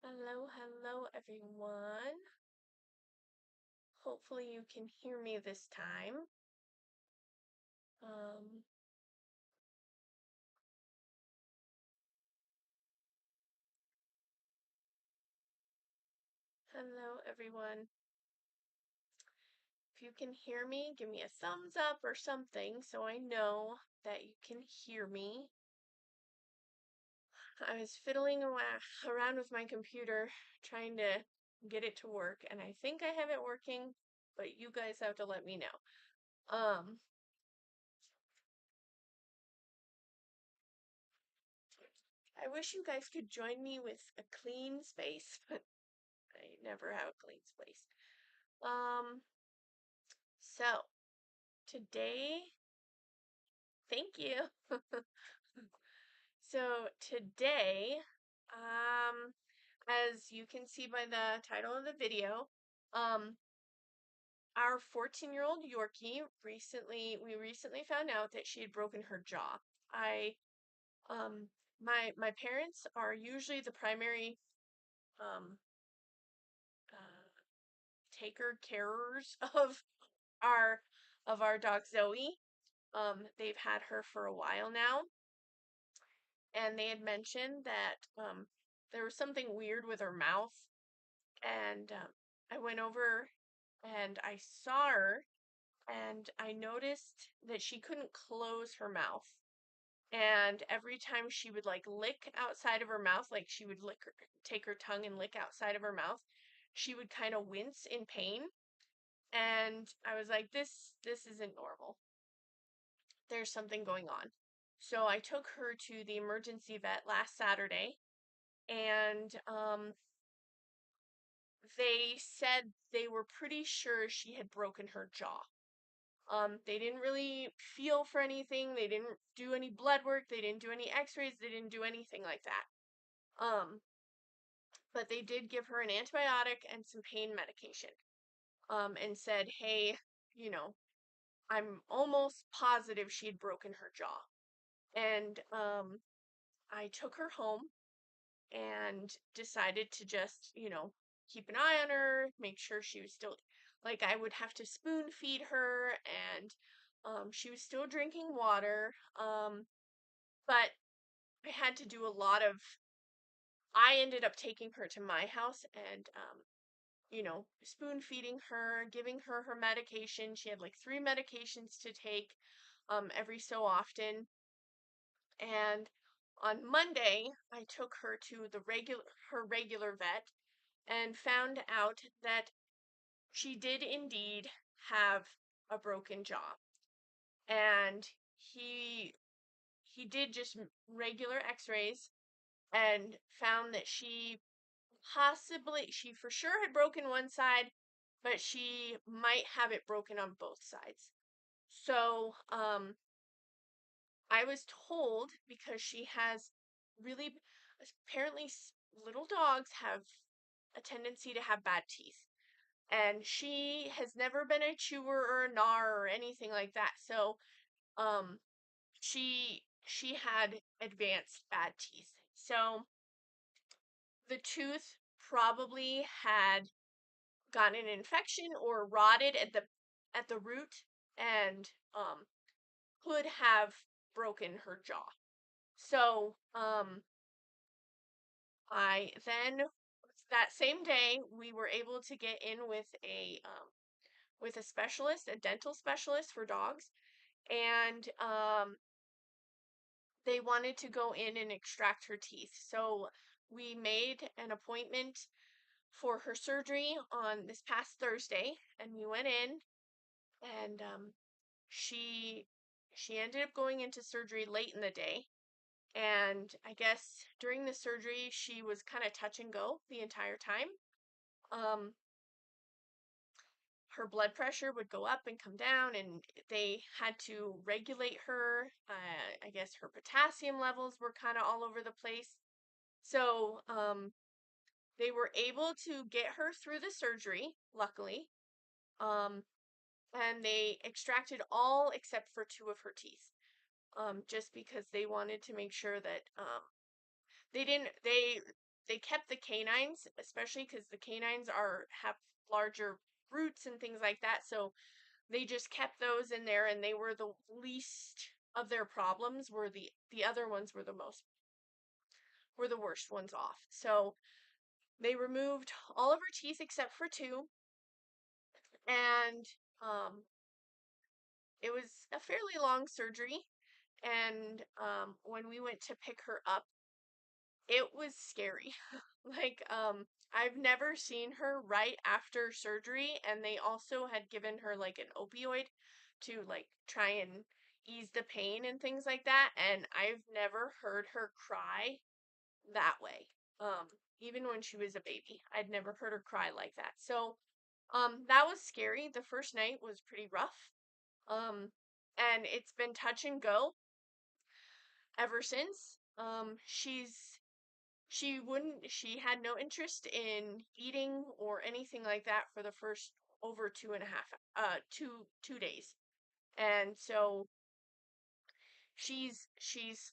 Hello, everyone. Hopefully you can hear me this time. Hello, everyone. If you can hear me, give me a thumbs up or something so I know that you can hear me. I was fiddling around with my computer trying to get it to work, and I think I have it working, but you guys have to let me know. I wish you guys could join me with a clean space, but I never have a clean space. So today, thank you. So today, as you can see by the title of the video, our 14-year-old Yorkie we recently found out that she had broken her jaw. My parents are usually the primary um, carers our of our dog Zoey. They've had her for a while now, and they had mentioned that there was something weird with her mouth, and I went over and I saw her, and I noticed that she couldn't close her mouth. And every time she would like lick outside of her mouth, like she would take her tongue and lick outside of her mouth, she would kind of wince in pain. And I was like, this isn't normal. There's something going on. So I took her to the emergency vet last Saturday, and they said they were pretty sure she had broken her jaw. They didn't really feel for anything. They didn't do any blood work. They didn't do any x-rays. They didn't do anything like that. But they did give her an antibiotic and some pain medication. And said, hey, you know, I'm almost positive she'd broken her jaw. And I took her home and decided to just, keep an eye on her, make sure she was still, like, I would have to spoon feed her, and she was still drinking water. But I had to do a lot of, I ended up taking her to my house and, spoon feeding her, giving her her medication. She had like 3 medications to take every so often. And on Monday, I took her to her regular vet and found out that she did indeed have a broken jaw. And he did just regular x-rays and found that she for sure had broken one side, but she might have it broken on both sides. So, I was told, because she has really, apparently little dogs have a tendency to have bad teeth. And she has never been a chewer or a gnawer or anything like that. So, um, she had advanced bad teeth. So the tooth probably had gotten an infection or rotted at the root, and could have broken her jaw. So I then, that same day, we were able to get in with a specialist, a dental specialist for dogs, and they wanted to go in and extract her teeth. So we made an appointment for her surgery on this past Thursday, and we went in, and she she ended up going into surgery late in the day. And I guess during the surgery, she was kind of touch and go the entire time. Um, her blood pressure would go up and come down, and they had to regulate her. I guess her potassium levels were kind of all over the place. So they were able to get her through the surgery, luckily. And they extracted all except for 2 of her teeth. Just because they wanted to make sure that they didn't they kept the canines, especially because the canines have larger roots and things like that. So they just kept those in there, and they were the least of their problems. Were the other ones were the worst ones off. So they removed all of her teeth except for two, and um, it was a fairly long surgery. And when we went to pick her up, it was scary. Like, I've never seen her right after surgery, and they also had given her like an opioid to like try and ease the pain and things like that, and I've never heard her cry that way. Even when she was a baby, I'd never heard her cry like that. So, that was scary. The first night was pretty rough. And it's been touch and go ever since. She had no interest in eating or anything like that for the first over 2.5 2 days. And so she's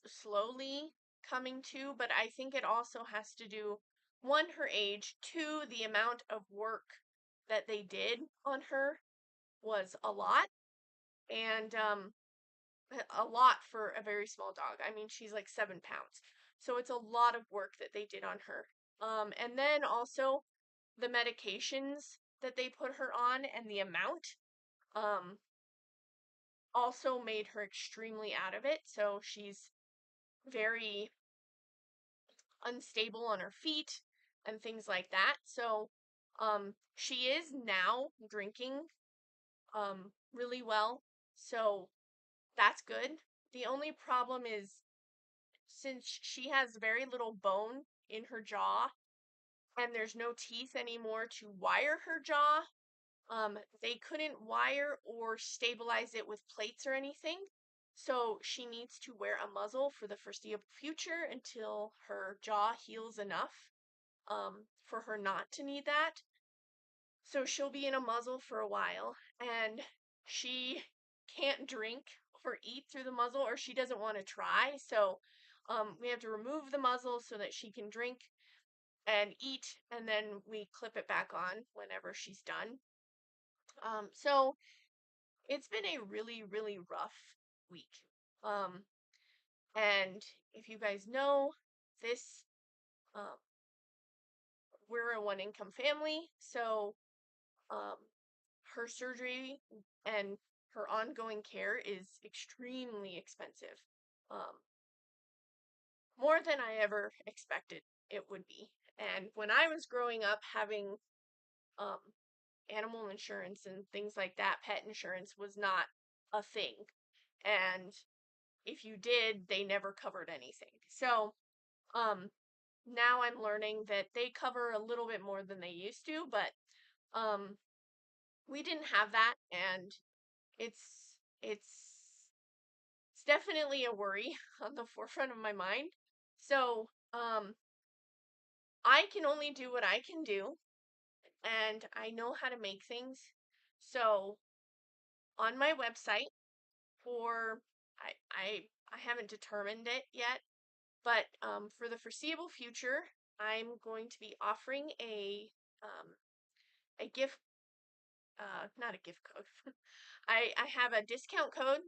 slowly coming to, but I think it also has to do, one, her age, two, the amount of work that they did on her was a lot. And a lot for a very small dog. I mean, she's like 7 pounds. So it's a lot of work that they did on her. And then also the medications that they put her on and the amount um, also made her extremely out of it. So she's very unstable on her feet and things like that. So she is now drinking really well. So that's good. The only problem is, since she has very little bone in her jaw and there's no teeth anymore to wire her jaw, they couldn't wire or stabilize it with plates or anything. So she needs to wear a muzzle for the foreseeable future until her jaw heals enough for her not to need that. So she'll be in a muzzle for a while, and she can't drink or eat through the muzzle, or she doesn't want to try. So we have to remove the muzzle so that she can drink and eat, and then we clip it back on whenever she's done. So it's been a really, really rough week. Um, and if you guys know, this, um, we're a one income family, so um, her surgery and her ongoing care is extremely expensive. Um, More than I ever expected it would be. And when I was growing up, having um, animal insurance and things like that, pet insurance was not a thing. And if you did, they never covered anything. So um, now I'm learning that they cover a little bit more than they used to, but um, we didn't have that, and it's it's it's definitely a worry on the forefront of my mind. So, I can only do what I can do, and I know how to make things. So, on my website, for I haven't determined it yet, but for the foreseeable future, I'm going to be offering a gift, not a gift code. I have a discount code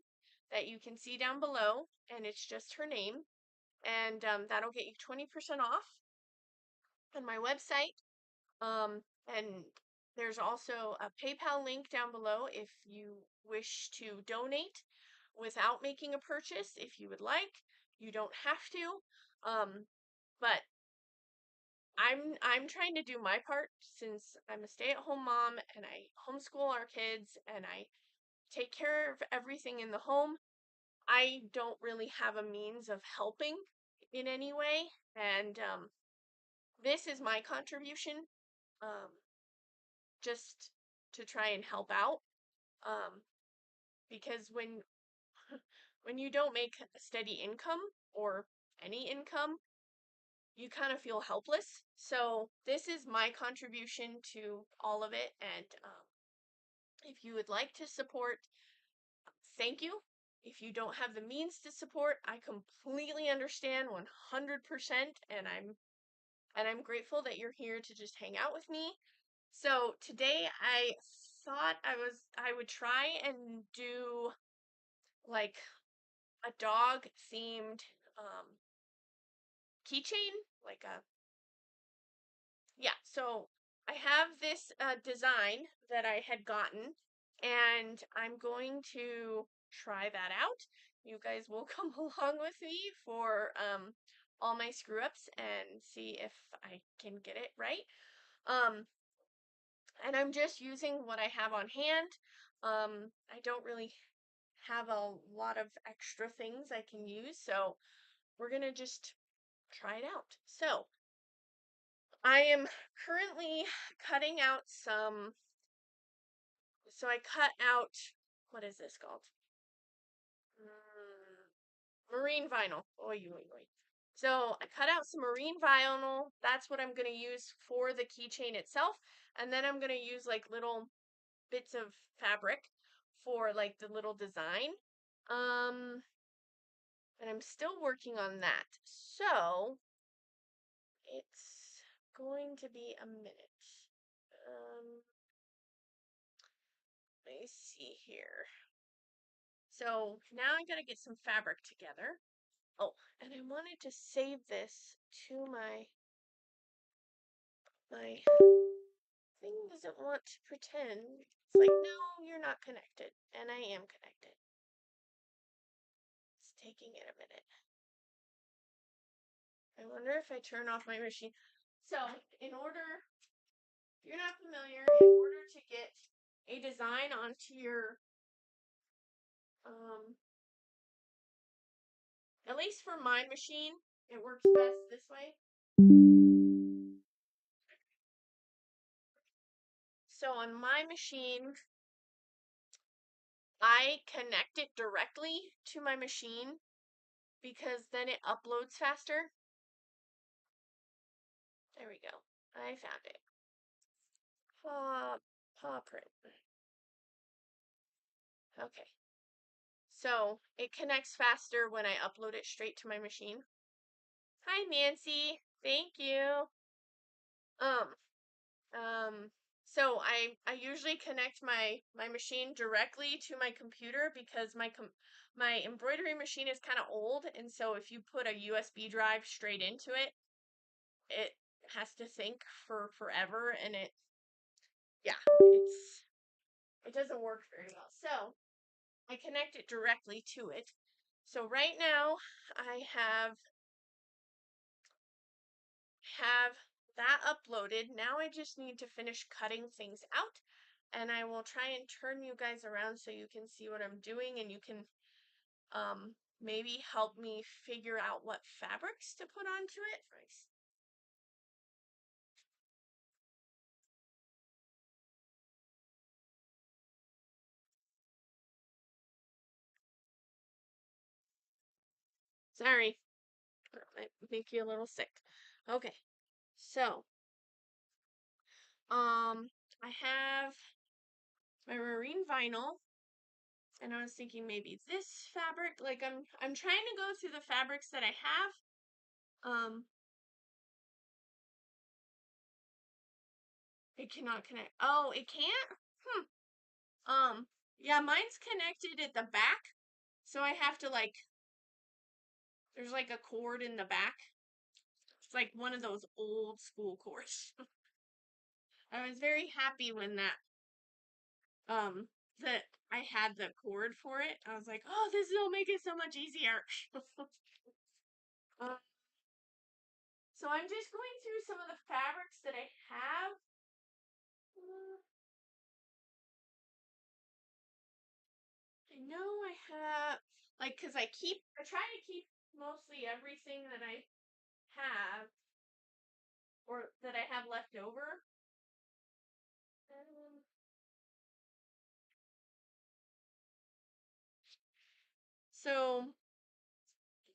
that you can see down below, and it's just her name, and that'll get you 20% off on my website. And there's also a PayPal link down below if you wish to donate without making a purchase. If you would like, you don't have to. But I'm trying to do my part, since I'm a stay-at-home mom and I homeschool our kids and I take care of everything in the home. I don't really have a means of helping in any way, and this is my contribution, um, just to try and help out. Um, because when you don't make a steady income or any income, you kind of feel helpless. So this is my contribution to all of it, and if you would like to support, thank you. If you don't have the means to support, I completely understand 100%, and and I'm grateful that you're here to just hang out with me. So today I thought I would try and do like a dog themed keychain, like a yeah. So I have this design that I had gotten, and I'm going to try that out. You guys will come along with me for all my screw ups and see if I can get it right. Um, and I'm just using what I have on hand. I don't really have a lot of extra things I can use, so we're gonna just try it out. So I am currently cutting out some. So I cut out, what is this called? Marine vinyl. Oy, oy, oy. So I cut out some marine vinyl. That's what I'm going to use for the keychain itself. And then I'm going to use like little bits of fabric for like the little design. And I'm still working on that. So it's going to be a minute. Let me see here. So now I gotta get some fabric together. Oh, and I wanted to save this to my thing doesn't want to pretend. It's like, no, you're not connected. And I am connected. It's taking it a minute. I wonder if I turn off my machine. So, if you're not familiar, in order to get a design onto your, at least for my machine, it works best this way. So on my machine, I connect it directly to my machine because then it uploads faster. There we go. I found it. Paw print. Okay. So it connects faster when I upload it straight to my machine. Hi, Nancy. Thank you. Um, so I usually connect my machine directly to my computer because my embroidery machine is kind of old, and so if you put a USB drive straight into it, it has to think for forever, and it doesn't work very well. So I connect it directly to it. So right now I have that uploaded. Now I just need to finish cutting things out, and I will try and turn you guys around so you can see what I'm doing, and you can maybe help me figure out what fabrics to put onto it. Sorry, that might make you a little sick. Okay, so I have my marine vinyl, and I was thinking maybe this fabric. Like I'm trying to go through the fabrics that I have. It cannot connect. Oh, it can't? Yeah, mine's connected at the back, so I have to like, there's like a cord in the back. It's like one of those old school cords. I was very happy when that I had the cord for it. I was like, oh, this will make it so much easier. uh, so I'm just going through some of the fabrics that I have. I know I have, like, because I try to keep mostly everything that I have, or that I have left over. Um, so,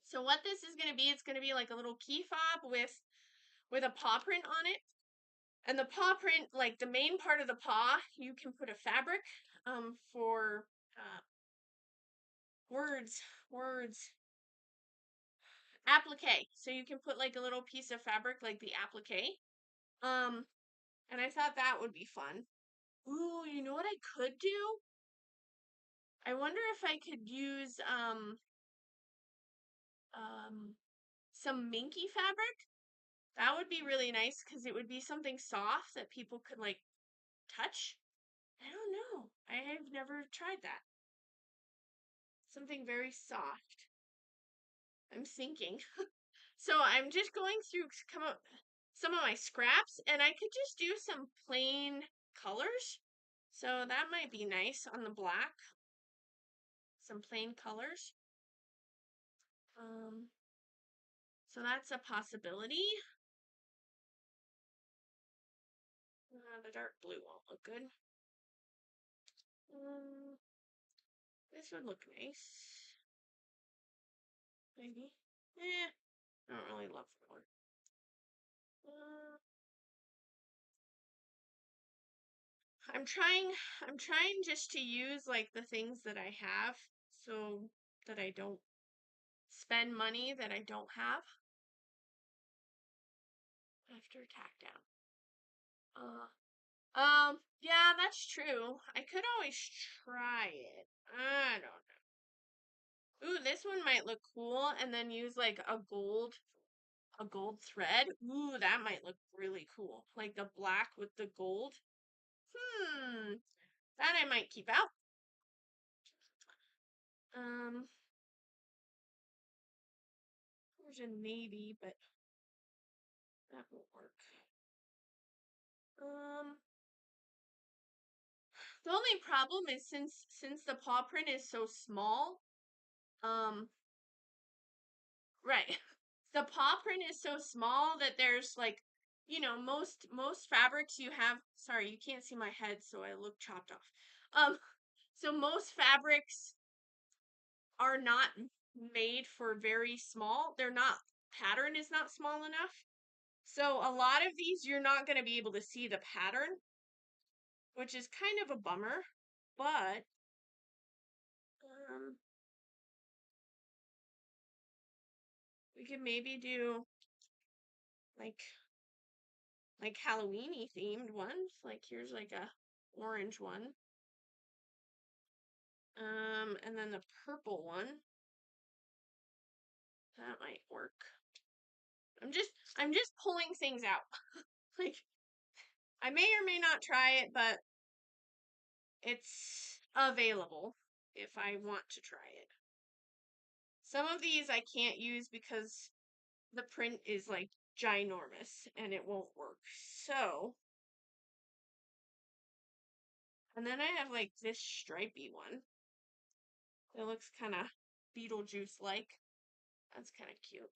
so what this is going to be, it's going to be like a little key fob with a paw print on it. And the paw print, like the main part of the paw, you can put a fabric for words. applique. So you can put like a little piece of fabric like the applique. And I thought that would be fun. Ooh, you know what I could do? I wonder if I could use some minky fabric. That would be really nice because it would be something soft that people could like touch. I don't know. I have never tried that. Something very soft. I'm thinking. So I'm just going through some of my scraps, and I could just do some plain colors. So that might be nice on the black. Some plain colors. So that's a possibility. The dark blue won't look good. This would look nice. Maybe. I don't really love color. I'm trying just to use like the things that I have so that I don't spend money that I don't have after tack down. Yeah, that's true. I could always try it. I don't know. Ooh, this one might look cool, and then use like a gold thread. Ooh, that might look really cool. Like the black with the gold. That I might keep out. There's a navy, but that won't work. The only problem is since the paw print is so small, right. The paw print is so small that there's like, most fabrics you have, sorry, you can't see my head, so I look chopped off. So most fabrics are not made for very small. Pattern is not small enough. So a lot of these, you're not going to be able to see the pattern, which is kind of a bummer, but we could maybe do like Halloweeny themed ones. Like here's like a orange one. And then the purple one. That might work. I'm just pulling things out. Like I may or may not try it, but it's available if I want to try it. Some of these I can't use because the print is like ginormous and it won't work. So, and then I have like this stripy one. It looks kind of Beetlejuice like. That's kind of cute.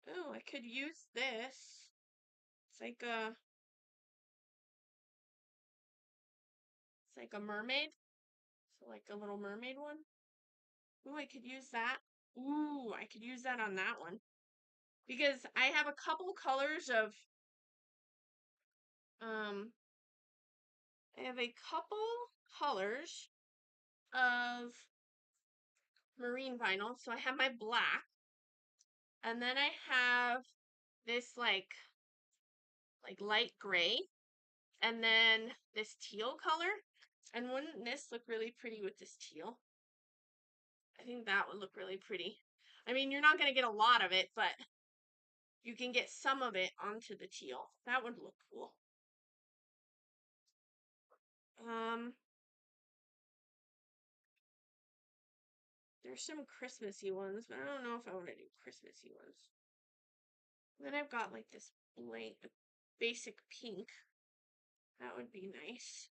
Oh, I could use this. It's like a mermaid. So like a little mermaid one. Ooh, I could use that. Ooh, I could use that on that one. Because I have a couple colors of I have a couple colors of marine vinyl. So I have my black, and then I have this like light gray, and then this teal color. And wouldn't this look really pretty with this teal? I think that would look really pretty. I mean, you're not going to get a lot of it, but you can get some of it onto the teal. That would look cool. There's some Christmassy ones, but I don't know if I want to do Christmassy ones. Then I've got like this basic pink. That would be nice.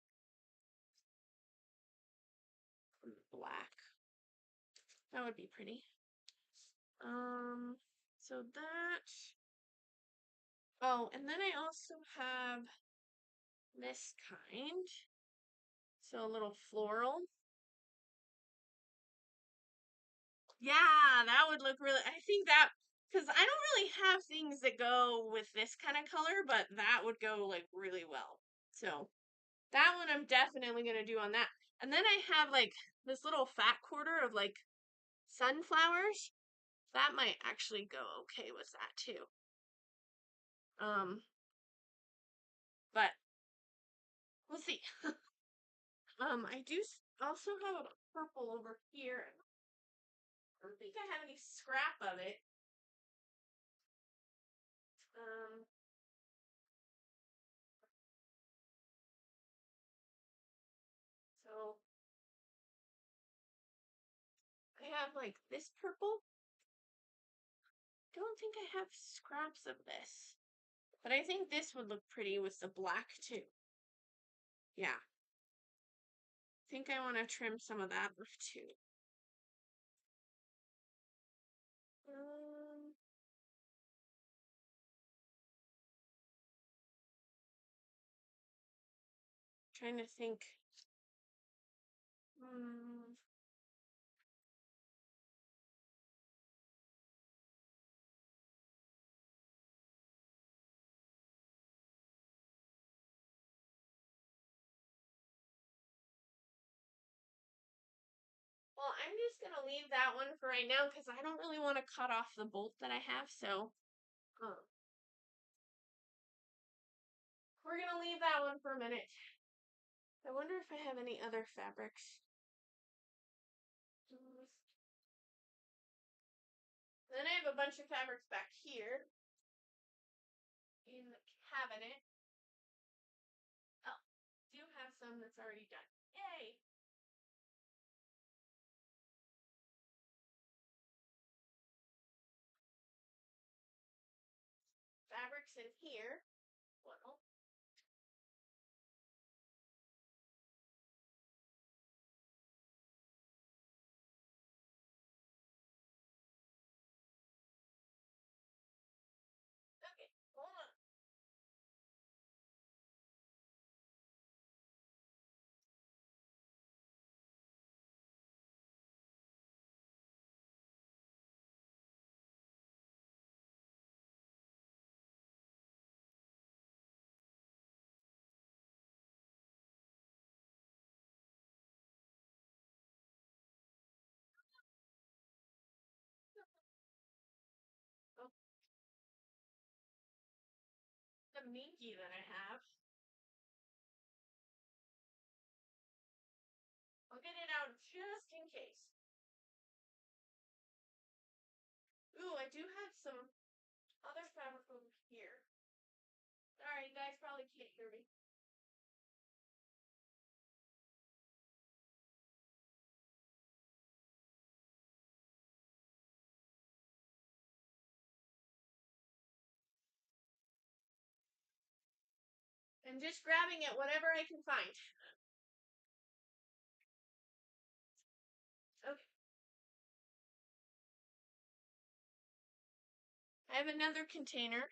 Black. That would be pretty. So that. Oh, and then I also have this kind. So a little floral. Yeah, that would look really. I think because I don't really have things that go with this kind of color, but that would go like really well. So that one I'm definitely gonna do on that. And then I have like this little fat quarter of like sunflowers. That might actually go okay with that too. But we'll see. I do also have a purple over here. I don't think I have any scrap of it. Um, so I have like this purple. Don't think I have scraps of this. But I think this would look pretty with the black too. Yeah. I think I want to trim some of that off too. Um, trying to think. Well, I'm just gonna leave that one for right now because I don't really want to cut off the bolt that I have. So, we're gonna leave that one for a minute. I wonder if I have any other fabrics. Then I have a bunch of fabrics back here in the cabinet. Oh, do have some that's already done. Yay! Fabrics in here. Well, okay, hold on. Oh, the minky that I have. I'll get it out just in case. Ooh, I do have some other fabric over here. Sorry, you guys probably can't hear me. I'm just grabbing at whatever I can find. Okay. I have another container.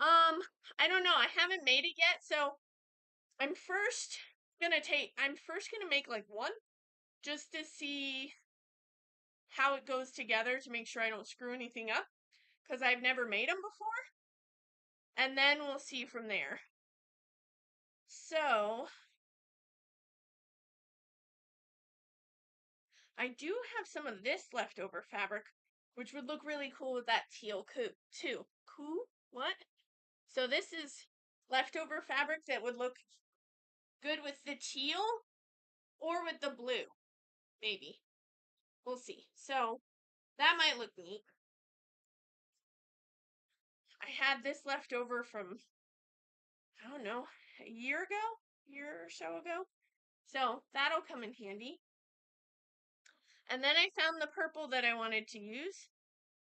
I don't know. I haven't made it yet, so I'm first gonna make like one just to see how it goes together to make sure I don't screw anything up because I've never made them before. And then we'll see from there. So, I do have some of this leftover fabric, which would look really cool with that teal coat too. Cool? What? So this is leftover fabric that would look good with the teal or with the blue, maybe. We'll see. So that might look neat. I had this left over from, I don't know, a year or so ago. So that'll come in handy. And then I found the purple that I wanted to use.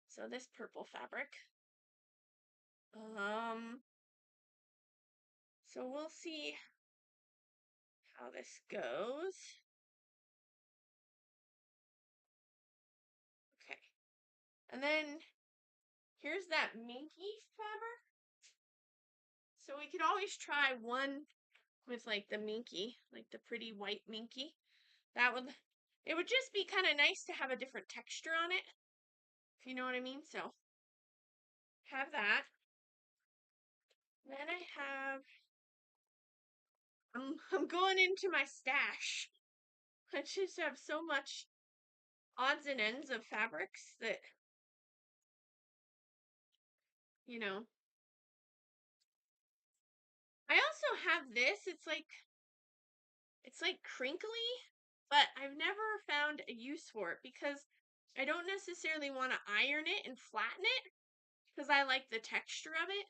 So this purple fabric. So we'll see how this goes. Okay. And then here's that minky fabric. So we could always try one with like the minky, like the pretty white minky. That would, it would just be kind of nice to have a different texture on it, if you know what I mean. So have that. Then I have, I'm going into my stash. I just have so much odds and ends of fabrics that, you know. I also have this. It's like crinkly, but I've never found a use for it because I don't necessarily want to iron it and flatten it because I like the texture of it.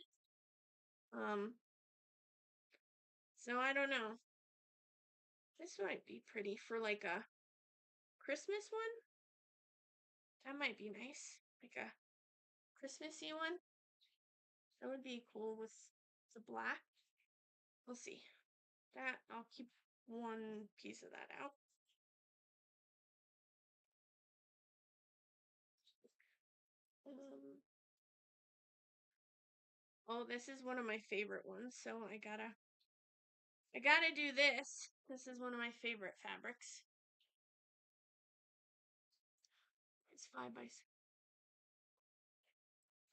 So I don't know. This might be pretty for like a Christmas one. That might be nice. Like a Christmassy one. That would be cool with the black. We'll see. That I'll keep one piece of that out. Oh, this is one of my favorite ones, so I gotta do this. This is one of my favorite fabrics. It's 5x6.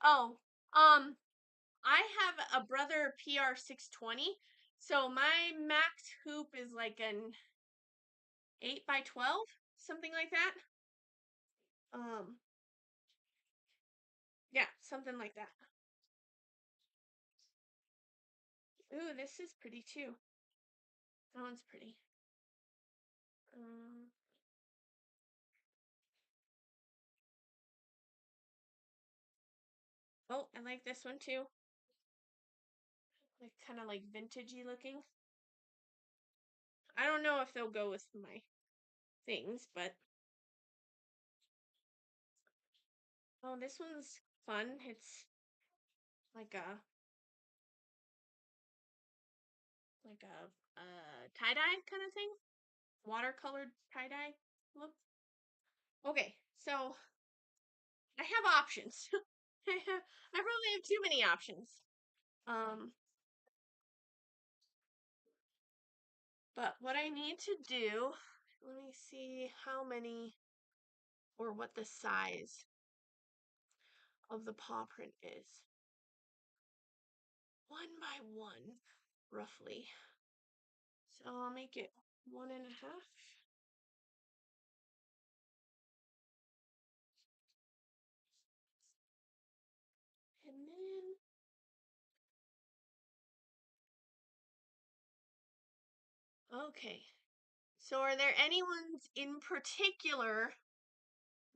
Oh, I have a Brother PR620, so my max hoop is like an 8x12, something like that. Yeah, something like that. Ooh, this is pretty too. That one's pretty. Oh, I like this one too. Like kind of like vintagey looking. I don't know if they'll go with my things, but oh, this one's fun. It's like a tie-dye kind of thing. Watercolored tie-dye look. Okay, so I have options. I probably have too many options. But what I need to do, let me see how many or what the size of the paw print is. 1x1, roughly. So I'll make it 1.5. And then okay. So are there any ones in particular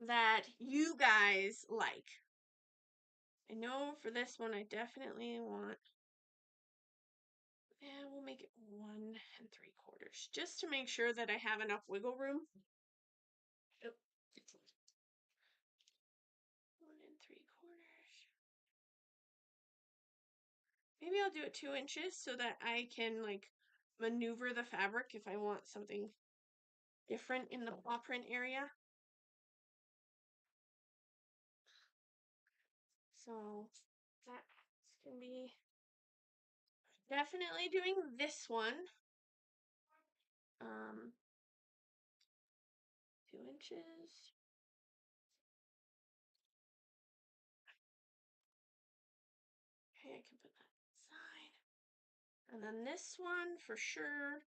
that you guys like? I know for this one I definitely want, yeah, we'll make it 1 3/4 just to make sure that I have enough wiggle room. Oh. 1 3/4. Maybe I'll do it 2 inches so that I can like maneuver the fabric if I want something different in the paw print area. So that's gonna be definitely doing this one. 2 inches. Okay, I can put that side. And then this one for sure.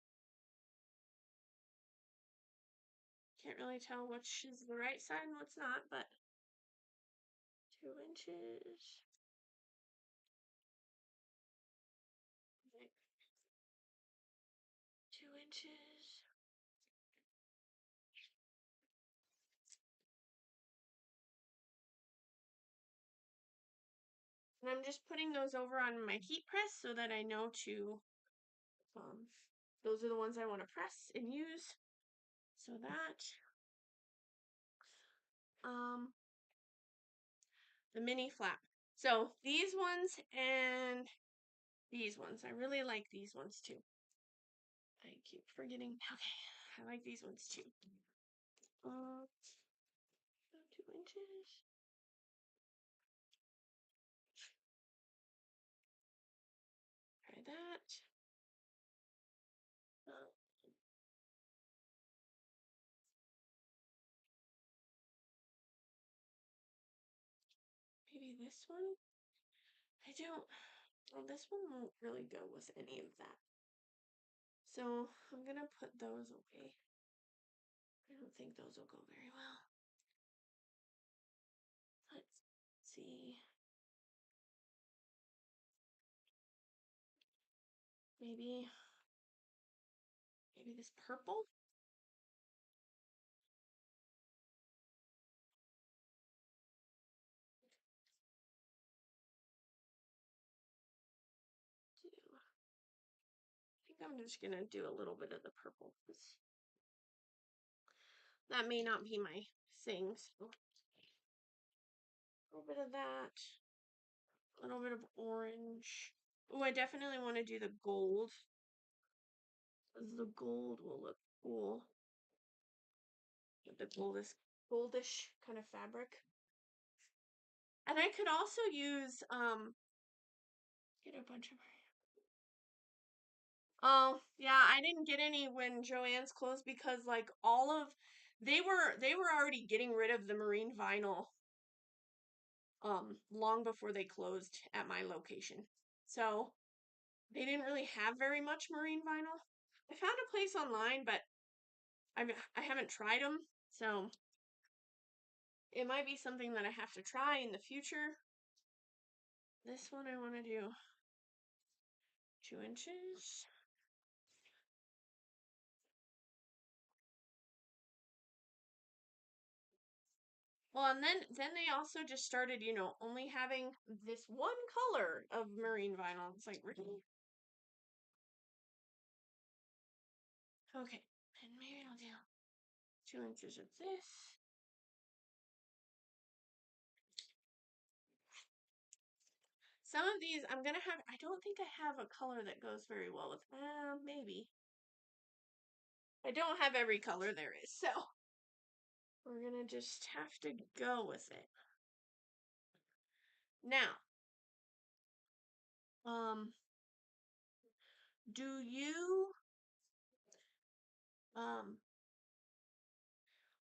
Can't really tell which is the right side and what's not, but 2 inches. Okay. 2 inches. And I'm just putting those over on my heat press so that I know to, those are the ones I want to press and use. So that, the mini flap. So these ones and these ones, I really like these ones too. I keep forgetting. Okay, I like these ones too. 2 inches. Try that. this one, I don't, well, this one won't really go with any of that. So I'm gonna put those away. I don't think those will go very well. Let's see. Maybe this purple? I think I'm just gonna do a little bit of the purple. That may not be my thing, so a little bit of that, a little bit of orange. Oh, I definitely want to do the gold, because the gold will look cool with the goldish kind of fabric. And I could also use get a bunch of. Oh yeah, I didn't get any when Joann's closed because like all of they were already getting rid of the marine vinyl long before they closed at my location. So they didn't really have very much marine vinyl. I found a place online, but I haven't tried them, so it might be something that I have to try in the future. This one I want to do 2 inches. Well, and then they also just started, only having this one color of marine vinyl. It's like, really? Okay, and maybe I'll do 2 inches of this. Some of these I'm gonna have. I don't think I have a color that goes very well with. Maybe. I don't have every color there is, so we're gonna just have to go with it. Now, do you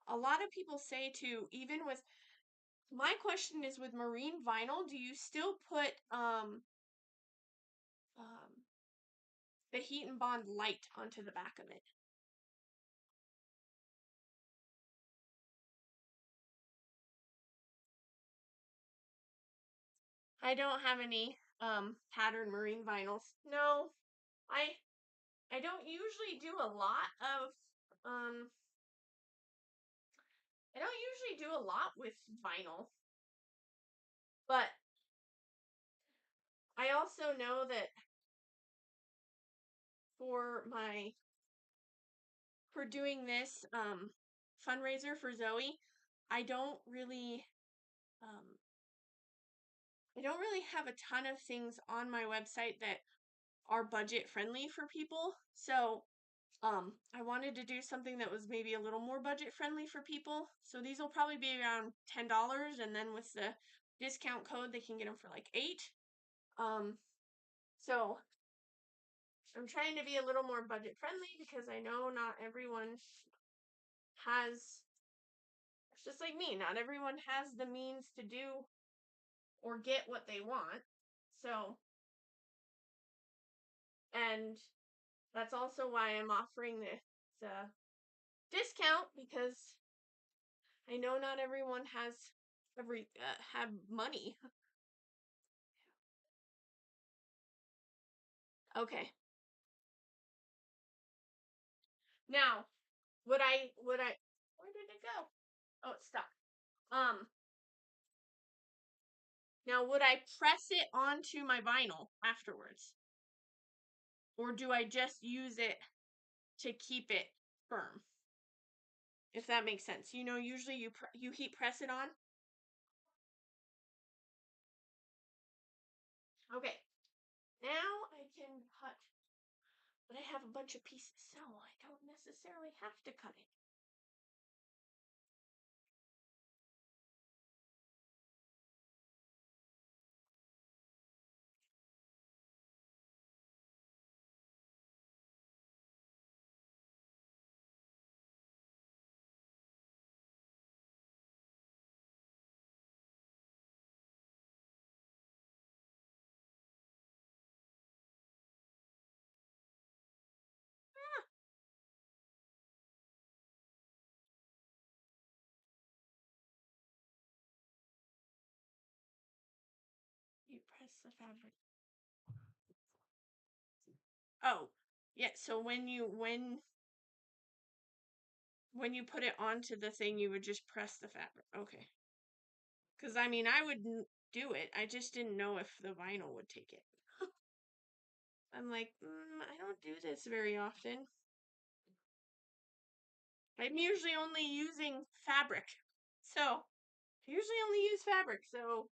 a lot of people say to, even with, my question is, with marine vinyl, do you still put the heat and bond light onto the back of it? I don't have any pattern marine vinyls. No, I don't usually do a lot of I don't usually do a lot with vinyl, but I also know that for doing this fundraiser for Zoey, I don't really um, have a ton of things on my website that are budget friendly for people. So I wanted to do something that was maybe a little more budget friendly for people. So these will probably be around $10, and then with the discount code they can get them for like $8. So I'm trying to be a little more budget friendly because I know not everyone has, just like me, not everyone has the means to do or get what they want. So, and that's also why I'm offering this discount, because I know not everyone has have money. Okay. Now, would I where did it go? Oh, it's stuck. Now would I press it onto my vinyl afterwards? Or do I just use it to keep it firm? If that makes sense. Usually you heat press it on. Okay. Now I can cut, but I have a bunch of pieces, so I don't necessarily have to cut it. press the fabric. Oh, yeah. So when you put it onto the thing, you would just press the fabric. Okay. Because I mean, I would do it. I just didn't know if the vinyl would take it. I'm like, I don't do this very often. I'm usually only using fabric. So, I usually only use fabric. So,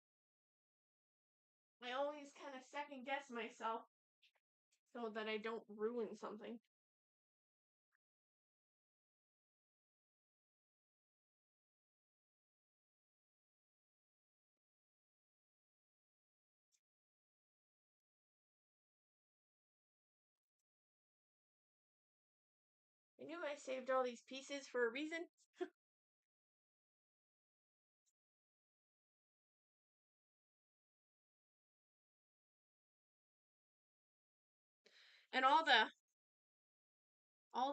I always kind of second guess myself so that I don't ruin something. I knew I saved all these pieces for a reason. And all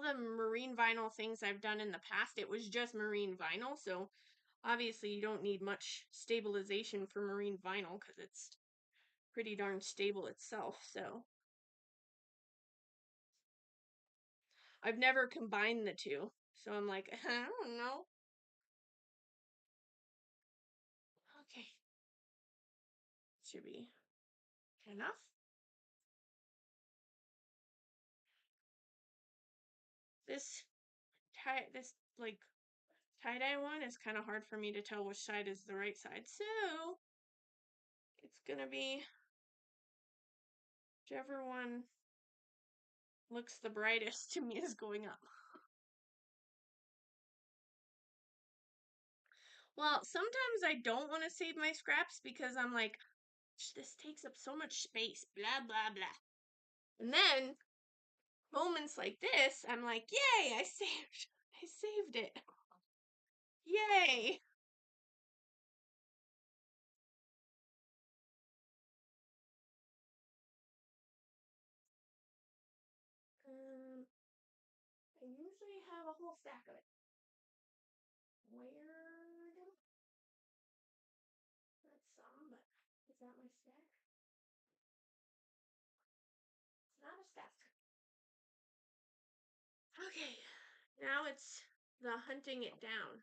the marine vinyl things I've done in the past, it was just marine vinyl, so obviously you don't need much stabilization for marine vinyl because it's pretty darn stable itself, so I've never combined the two, so I'm like, I don't know. Okay. Should be enough. This like tie-dye one is kind of hard for me to tell which side is the right side, so it's gonna be whichever one looks the brightest to me is going up. Well, sometimes I don't want to save my scraps because I'm like, this takes up so much space, blah, blah, blah. And then moments like this, I'm like, yay, I saved it. Yay. I usually have a whole stack of it. Where? That's some, but is that my stack? It's not a stack. Okay, now it's the hunting it down.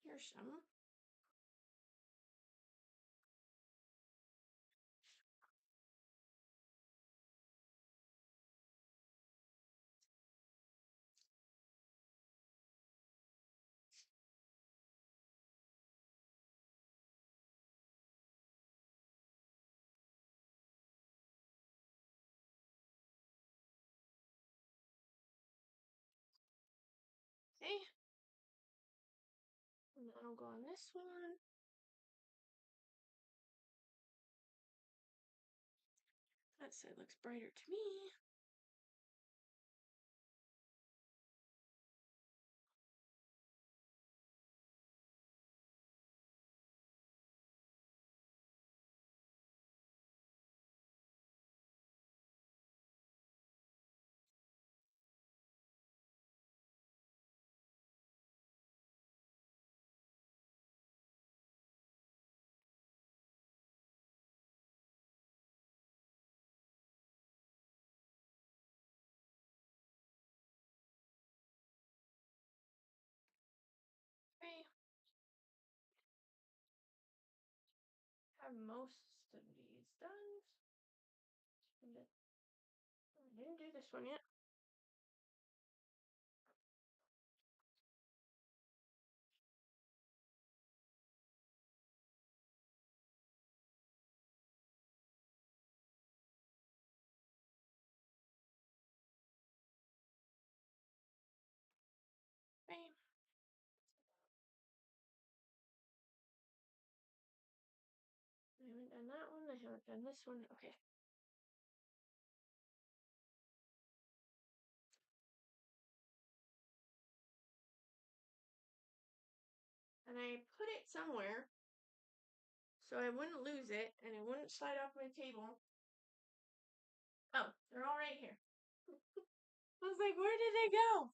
Here's some. Okay. And that'll go on this one. That side looks brighter to me. Okay. Have most of these done. I didn't do this one yet. Okay. I haven't done that one. I haven't done this one. Okay. And I put it somewhere so I wouldn't lose it and it wouldn't slide off my table. Oh, they're all right here. I was like, where did they go?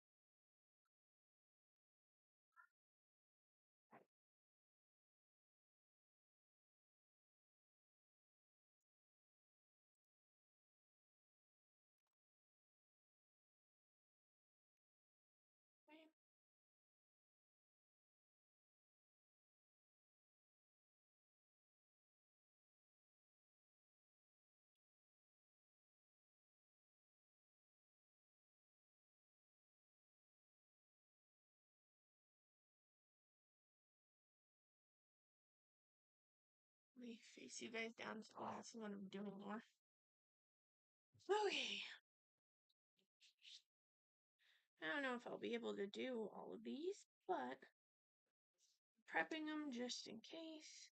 me face you guys down so you can see what I'm doing more. Okay. I don't know if I'll be able to do all of these, but prepping them just in case.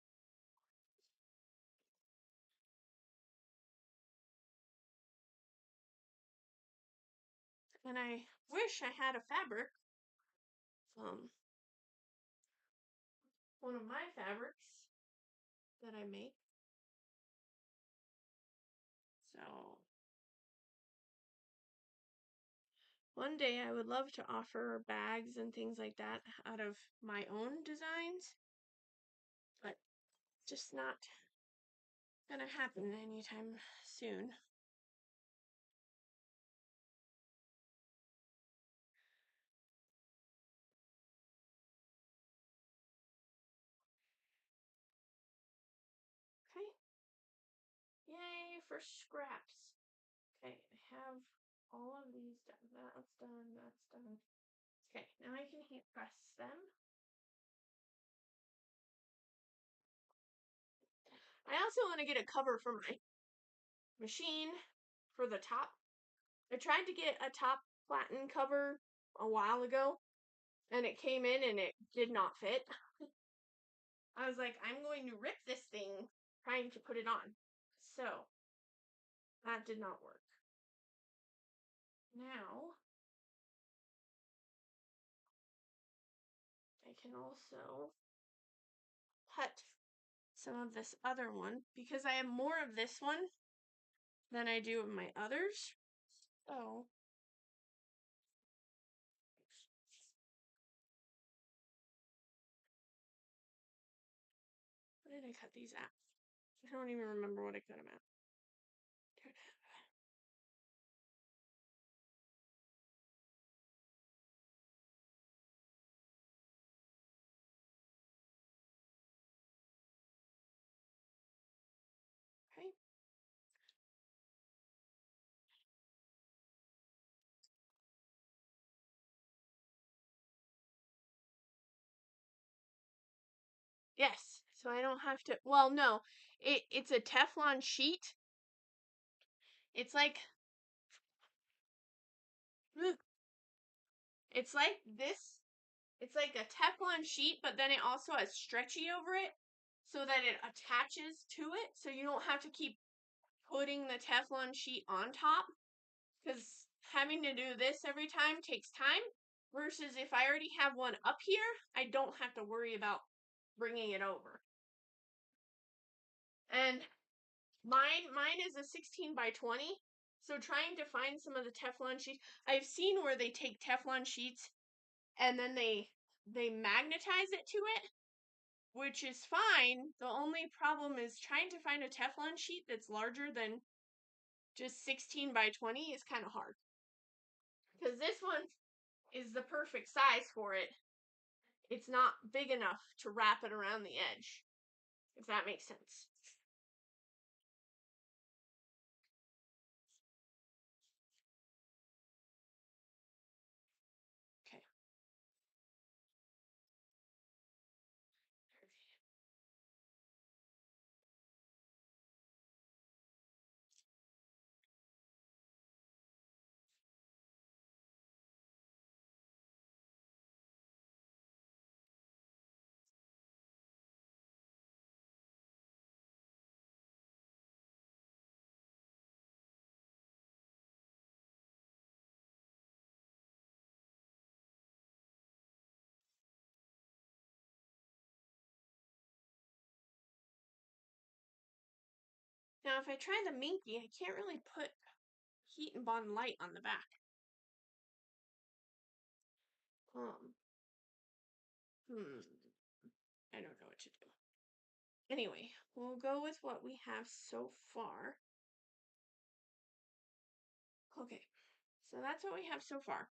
And I wish I had a fabric. One of my fabrics that I make. So one day I would love to offer bags and things like that out of my own designs, but just not gonna happen anytime soon. Okay. Yay for scraps. Okay, I have all of these done. That's done, that's done. Okay, now I can heat press them. I also want to get a cover for my machine for the top. I tried to get a top platen cover a while ago, and it came in and it did not fit. I was like, I'm going to rip this thing trying to put it on. So that did not work. Now I can also cut some of this other one because I have more of this one than I do of my others. So where did I cut these at? I don't even remember what I cut them at. Okay. Yes. So I don't have to, well, no. It's a Teflon sheet. It's like it's like this. It's like a Teflon sheet, but then it also has stretchy over it so that it attaches to it so you don't have to keep putting the Teflon sheet on top, because having to do this every time takes time, versus if I already have one up here, I don't have to worry about bringing it over. And mine is a 16 by 20, so trying to find some of the Teflon sheets, I've seen where they take Teflon sheets and then they magnetize it to it, which is fine. The only problem is trying to find a Teflon sheet that's larger than just 16 by 20 is kind of hard. Because this one is the perfect size for it. It's not big enough to wrap it around the edge, if that makes sense. Okay. Now, if I try the Minky, I can't really put heat and bond light on the back. I don't know what to do. Anyway, we'll go with what we have so far. Okay, so that's what we have so far.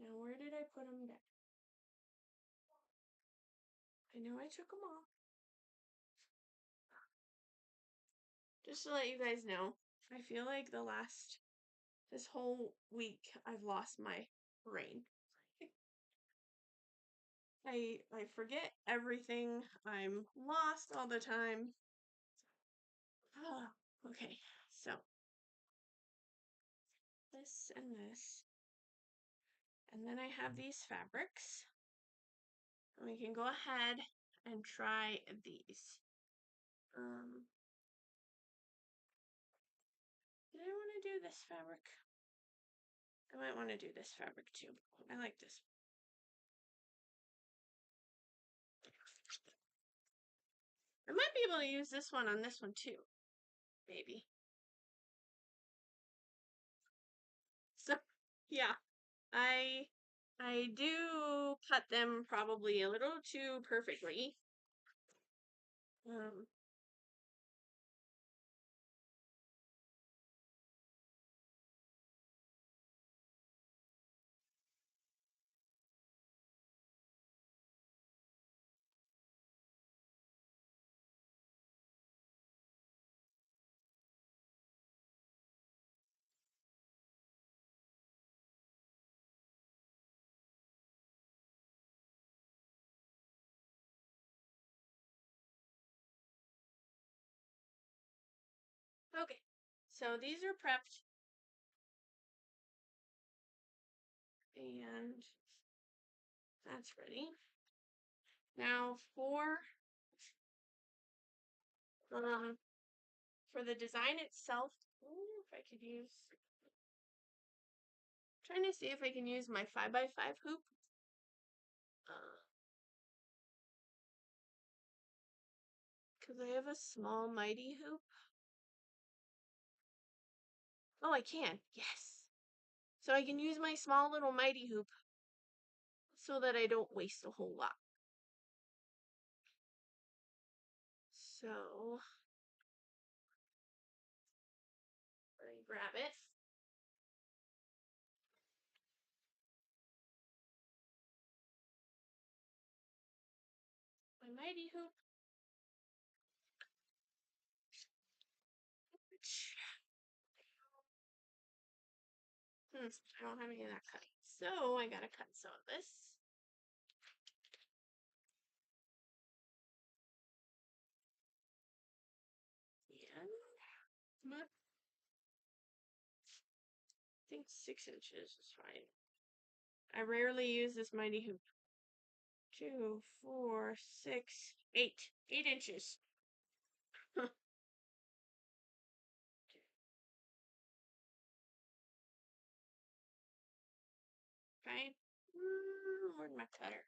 Now, where did I put them down? I know I took them off. Just to let you guys know, I feel like this whole week, I've lost my brain. I forget everything. I'm lost all the time. Okay, so this and this. And then I have these fabrics. And we can go ahead and try these. Did I want to do this fabric? I might want to do this fabric too. I like this. I might be able to use this one on this one too. Maybe. So, yeah. I do cut them probably a little too perfectly. Okay, so these are prepped. And that's ready. Now for the design itself, if I could use, trying to see if I can use my 5x5 hoop. Because I have a small mighty hoop. Oh, I can. Yes. So I can use my small little mighty hoop so that I don't waste a whole lot. So let me grab it. My mighty hoop. I don't have any of that cut. So I gotta cut some of this. And I think 6 inches is fine. I rarely use this mighty hoop. 2, 4, 6, 8. 8 inches. Fine. Where's my cutter?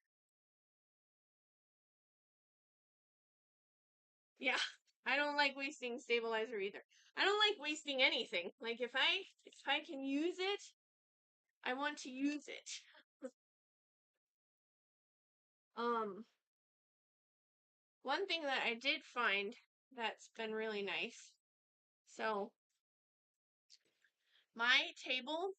Yeah, I don't like wasting stabilizer either. I don't like wasting anything. Like if I can use it, I want to use it. One thing that I did find that's been really nice. So my table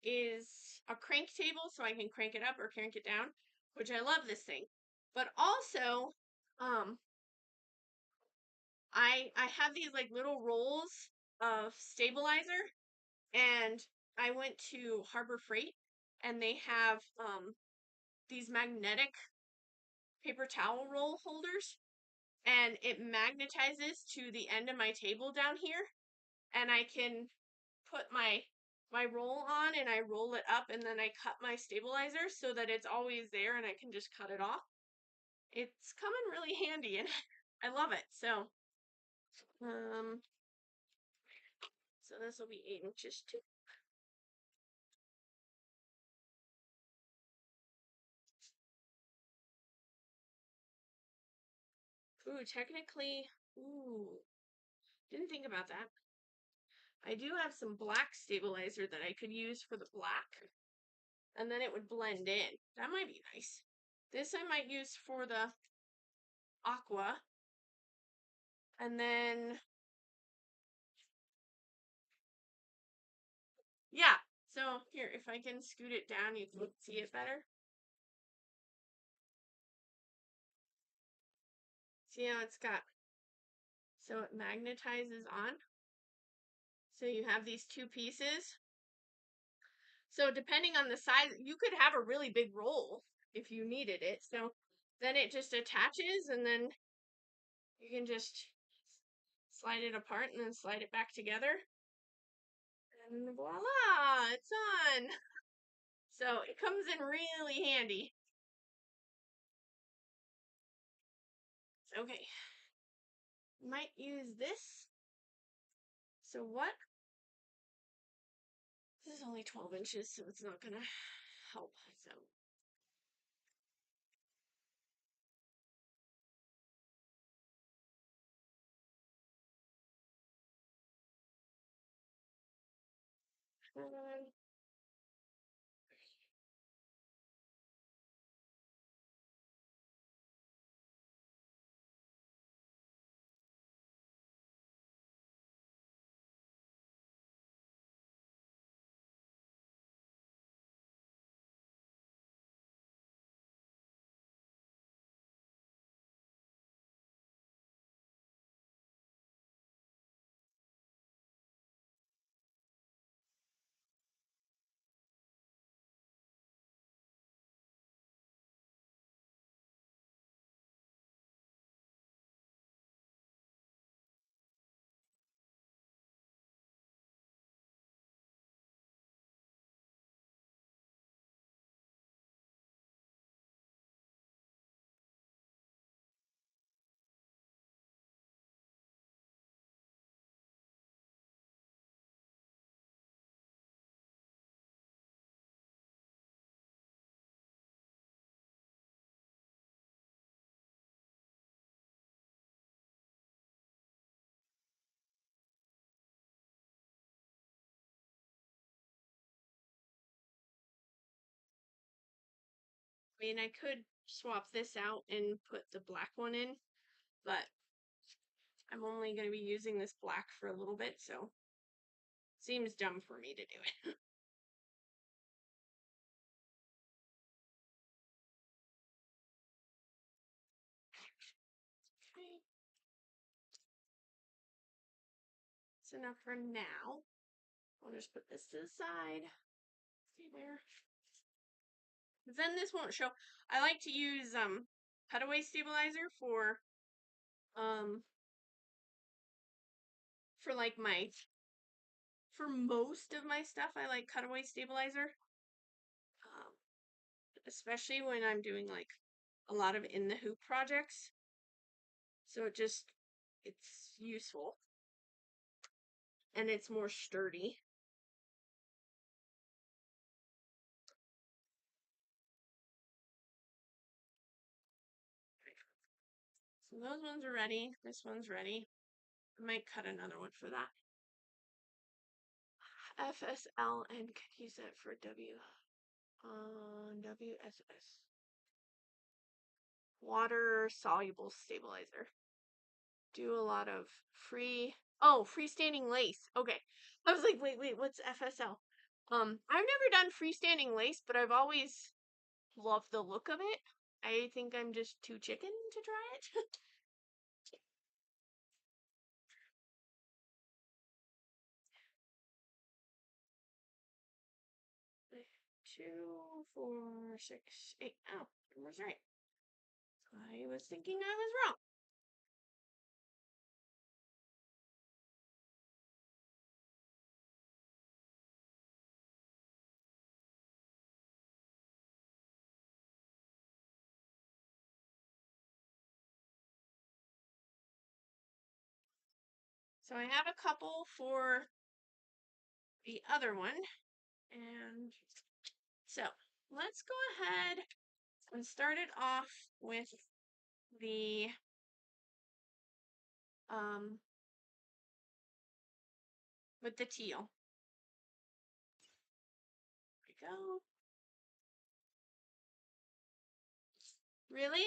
is a crank table, so I can crank it up or crank it down, which I love this thing. But also, I have these like little rolls of stabilizer, and I went to Harbor Freight, and they have these magnetic paper towel roll holders, and it magnetizes to the end of my table down here, and I can put my roll on and I roll it up, and then I cut my stabilizer so that it's always there and I can just cut it off. It's coming really handy and I love it. So so this will be 8 inches too. Ooh, technically, didn't think about that. I do have some black stabilizer that I could use for the black, and then it would blend in. That might be nice. This I might use for the aqua, and then, yeah. So here, if I can scoot it down, you can see it better. See how it's got, so it magnetizes on. So you have these two pieces. So depending on the size, you could have a really big roll if you needed it. So then it just attaches, and then you can just slide it apart and then slide it back together. And voila, it's on. So it comes in really handy. Okay. Might use this. So what? This is only 12 inches, so it's not gonna help. So I mean, I could swap this out and put the black one in, but I'm only going to be using this black for a little bit, so seems dumb for me to do it. Okay. That's enough for now. I'll just put this to the side. See there. Then this won't show. I like to use cutaway stabilizer um for like my for most of my stuff. I like cutaway stabilizer, especially when I'm doing like a lot of in the hoop projects. So it's useful and it's more sturdy. So those ones are ready. This one's ready. I might cut another one for that. FSL, and could use that for W. WSS. Water soluble stabilizer. Do a lot of freestanding lace. Okay. I was like, wait, what's FSL? I've never done freestanding lace, but I've always loved the look of it. I think I'm just too chicken to try it. 2, 4, 6, 8. Oh, I was right. I was thinking I was wrong. So I have a couple for the other one. And so let's go ahead and start it off with the um teal. There we go. Really?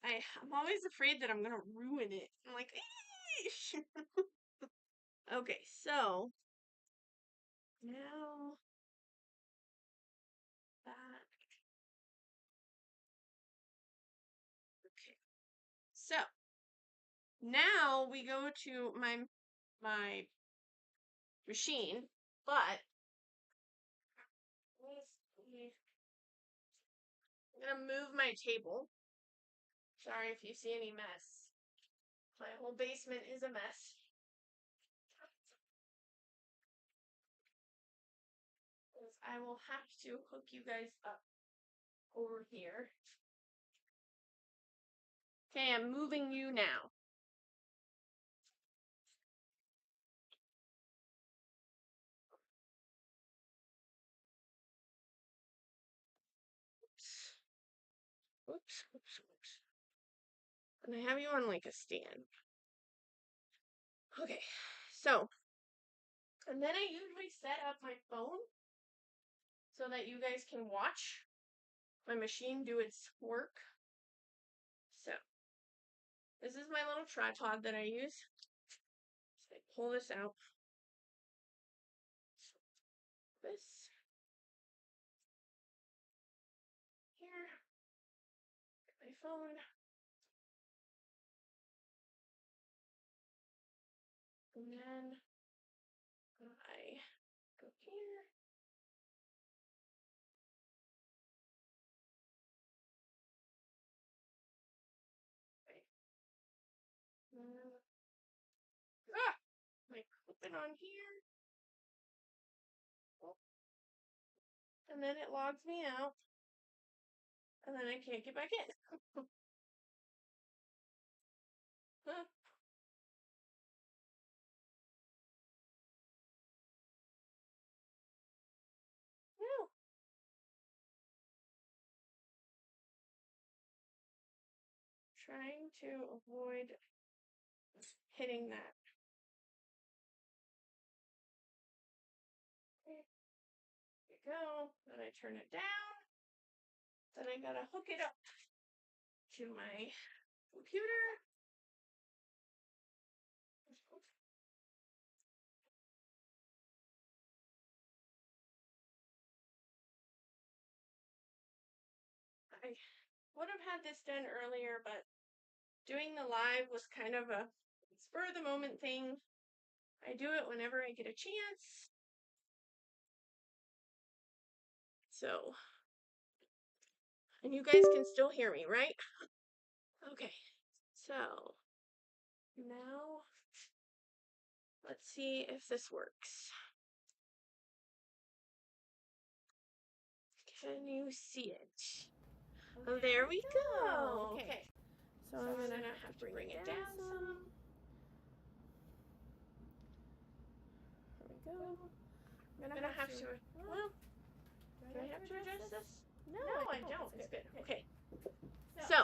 I'm always afraid that I'm gonna ruin it. I'm like, eesh. Okay, so now that okay. So now we go to my machine, but I'm I'm gonna move my table. Sorry if you see any mess. My whole basement is a mess. I will have to hook you guys up over here. Okay, I'm moving you now. Oops. And I have you on like a stand. Okay, so, and then I usually set up my phone so that you guys can watch my machine do its work. So, this is my little tripod that I use. So I pull this out. This. Here. My phone. And then I go here. I clip it on here. And then it logs me out. And then I can't get back in. Huh. No. Trying to avoid hitting that. There you go. Then I turn it down. Then I gotta hook it up to my computer. I would have had this done earlier, but doing the live was kind of a spur of the moment thing. I do it whenever I get a chance. So, and you guys can still hear me, right? Okay, so now let's see if this works. Can you see it? Oh, there we go. Okay. So I'm gonna have to bring it down some. There we go. I'm gonna have to, well, do I have to adjust this? No, I don't. It's good. Okay. So,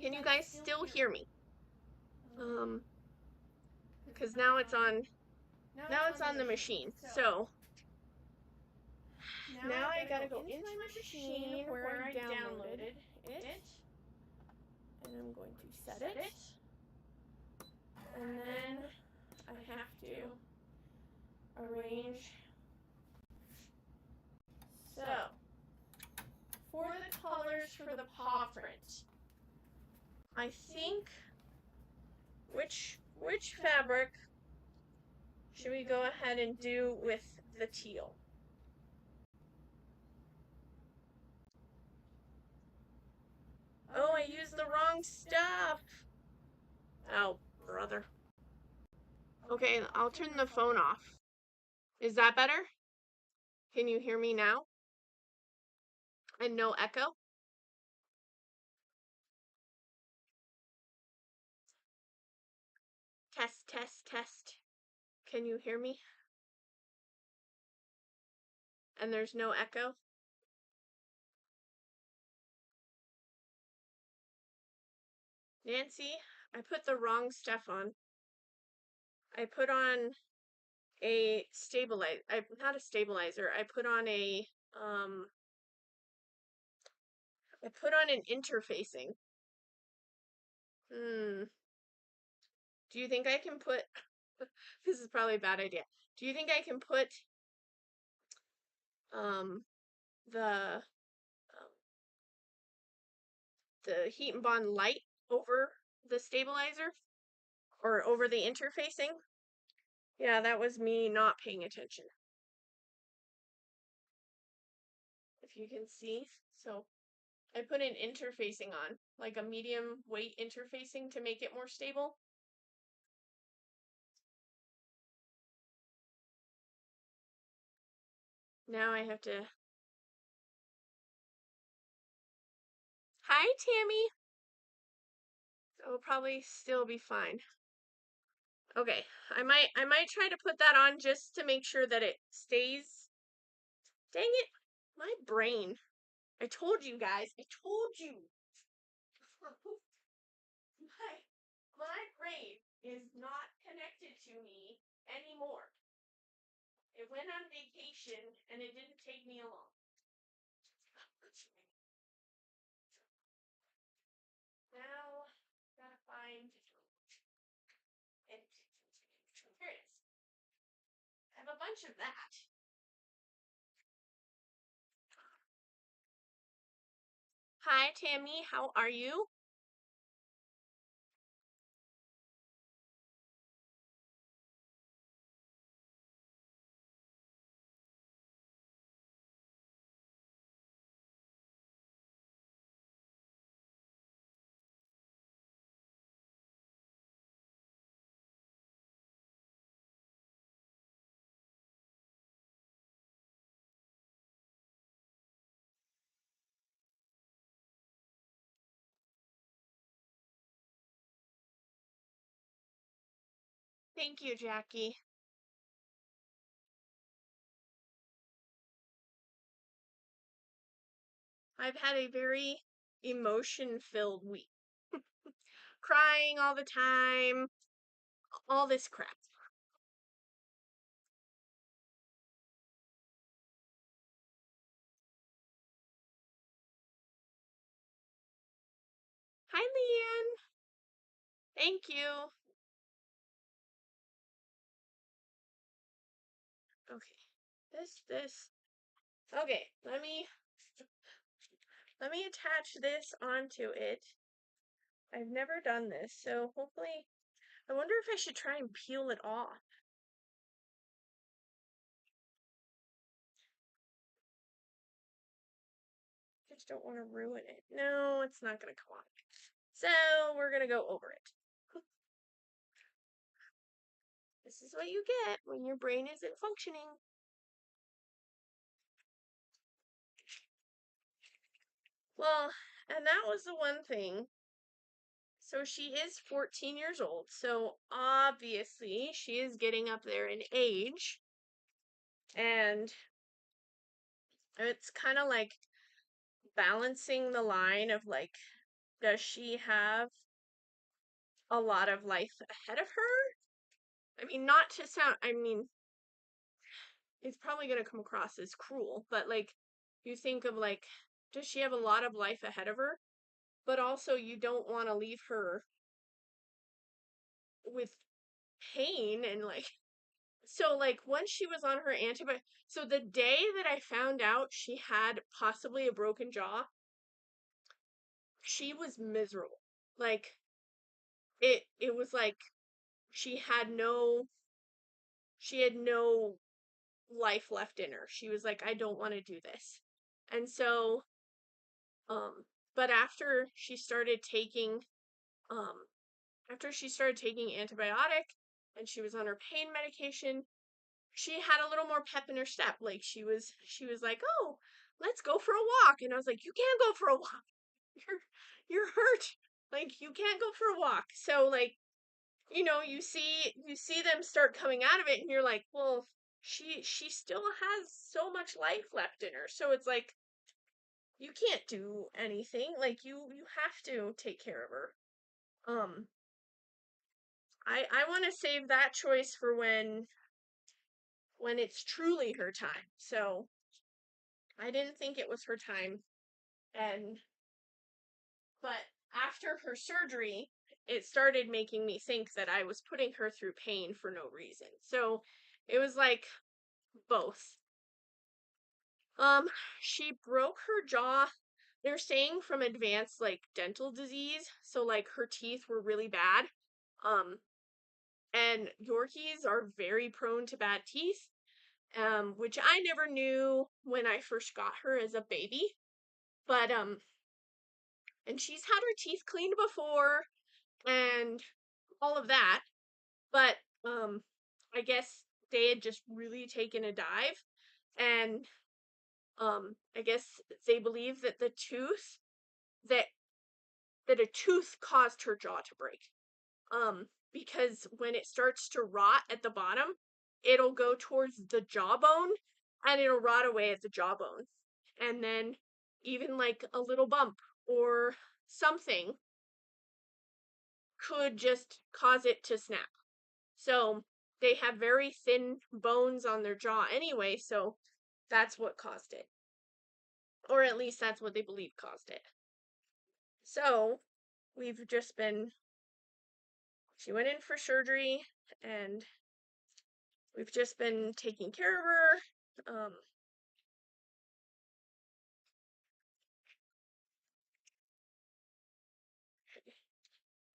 can you guys still hear me? Because now it's on the machine. So, now I gotta go into my machine where I downloaded it. And I'm going to set it. And then I have to arrange. So, for the colors for the paw print, I think which fabric should we go ahead and do with the teal? Oh, I used the wrong stuff. Oh, brother. Okay, I'll turn the phone off. Is that better? Can you hear me now? And no echo? Test, test, test. Can you hear me? And there's no echo? Nancy, I put the wrong stuff on. I put on a stabilizer. Not a stabilizer. I put on a I put on an interfacing. Do you think I can put this is probably a bad idea. Do you think I can put the heat and bond light over the stabilizer or over the interfacing? Yeah, that was me not paying attention. If you can see. So I put an interfacing on, like a medium weight interfacing to make it more stable. Now I have to... Hi, Tammy! It'll probably still be fine. Okay, I might try to put that on just to make sure that it stays. Dang it! My brain. I told you guys. I told you. My brain is not connected to me anymore. It went on vacation and it didn't take me along. Now, gotta find it. Here it is. I have a bunch of that. Hi, Tammy. How are you? Thank you, Jackie. I've had a very emotion-filled week. Crying all the time, all this crap. Hi, Leanne. Thank you. Okay. This. Okay, let me attach this onto it. I've never done this, so hopefully, I wonder if I should try and peel it off. Just don't want to ruin it. No, it's not gonna come off. So we're gonna go over it. This is what you get when your brain isn't functioning. Well, and that was the one thing. So she is 14 years old, so obviously she is getting up there in age. And it's kind of like balancing the line of like, does she have a lot of life ahead of her? I mean, not to sound, I mean, it's probably going to come across as cruel, but like, you think of like, does she have a lot of life ahead of her? But also, you don't want to leave her with pain and like, so like once she was on her antibiotic, so the day that I found out she had possibly a broken jaw, she was miserable. Like it was like she had no life left in her. She was like, I don't want to do this. And so but um after she started taking antibiotic and she was on her pain medication, she had a little more pep in her step. Like she was like, "Oh, let's go for a walk." And I was like, "You can't go for a walk. You're hurt. Like you can't go for a walk." So like, you see them start coming out of it and you're like, "Well, she still has so much life left in her." So it's like you can't do anything. Like you have to take care of her. Um I want to save that choice for when it's truly her time. So I didn't think it was her time. And, but after her surgery, it started making me think that I was putting her through pain for no reason. So it was like both. Um, she broke her jaw. They're saying from advanced like dental disease. So like her teeth were really bad. Um, and Yorkies are very prone to bad teeth. Which I never knew when I first got her as a baby. But and she's had her teeth cleaned before and all of that, but I guess they had just really taken a dive, and I guess they believe that the tooth that a tooth caused her jaw to break. Because when it starts to rot at the bottom, it'll go towards the jawbone and it'll rot away at the jawbone. And then even like a little bump or something could just cause it to snap. So they have very thin bones on their jaw anyway, so that's what caused it. Or at least that's what they believe caused it. So we've just been, she went in for surgery and we've just been taking care of her.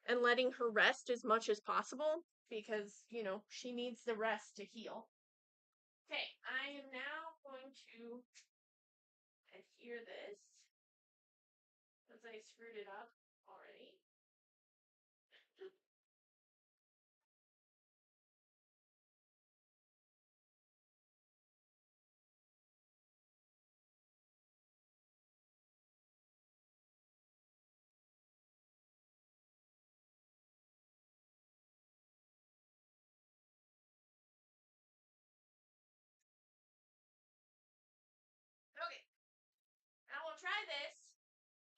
And letting her rest as much as possible because, she needs the rest to heal. Okay, I am now going to adhere this because I screwed it up already. Okay, now we'll try this.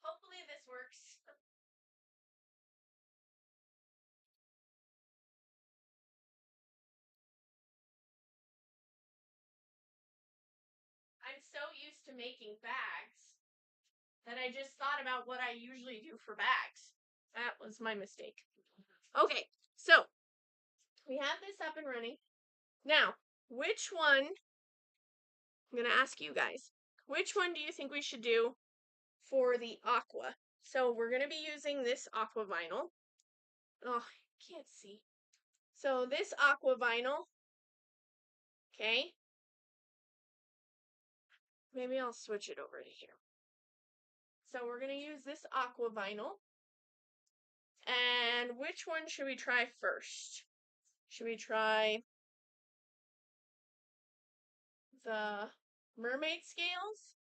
Hopefully this works. I'm so used to making bags that I just thought about what I usually do for bags. That was my mistake. Okay, so we have this up and running. Now, which one, I'm going to ask you guys, which one do you think we should do for the aqua? So we're going to be using this aqua vinyl. Oh, I can't see. So this aqua vinyl, okay, maybe I'll switch it over to here. So we're going to use this aqua vinyl. And which one should we try first? Should we try the mermaid scales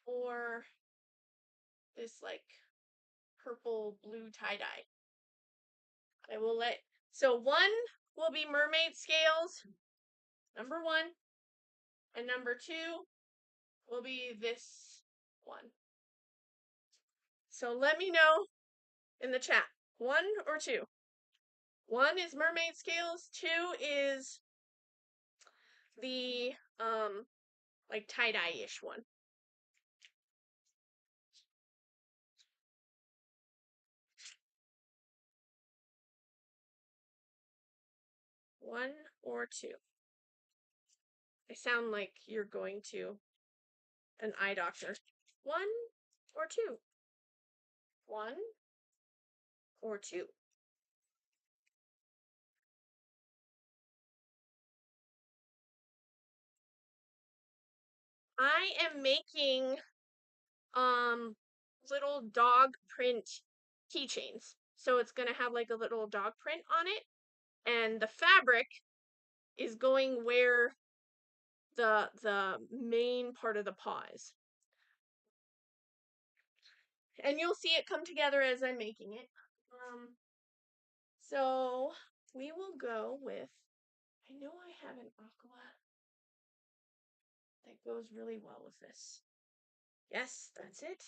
or this like purple blue tie-dye? I will let, so one will be mermaid scales, number one, and number two will be this one. So let me know in the chat, one or two. One is mermaid scales, two is the like tie-dye-ish one. One or two. I sound like you're going to an eye doctor. One or two. One or two. I am making little dog print keychains. So it's going to have like a little dog print on it, and the fabric is going where the main part of the paw is. And you'll see it come together as I'm making it. So we will go with, I know I have an aqua that goes really well with this. Yes, that's it.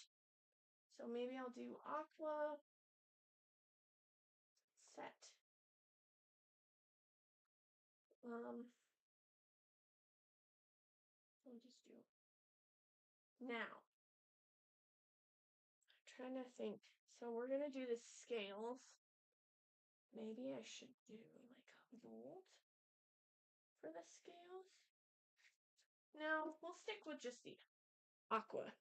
So maybe I'll do aqua set. I'll just do now. I'm trying to think. So we're gonna do the scales. Maybe I should do like gold for the scales. No, we'll stick with just the aqua.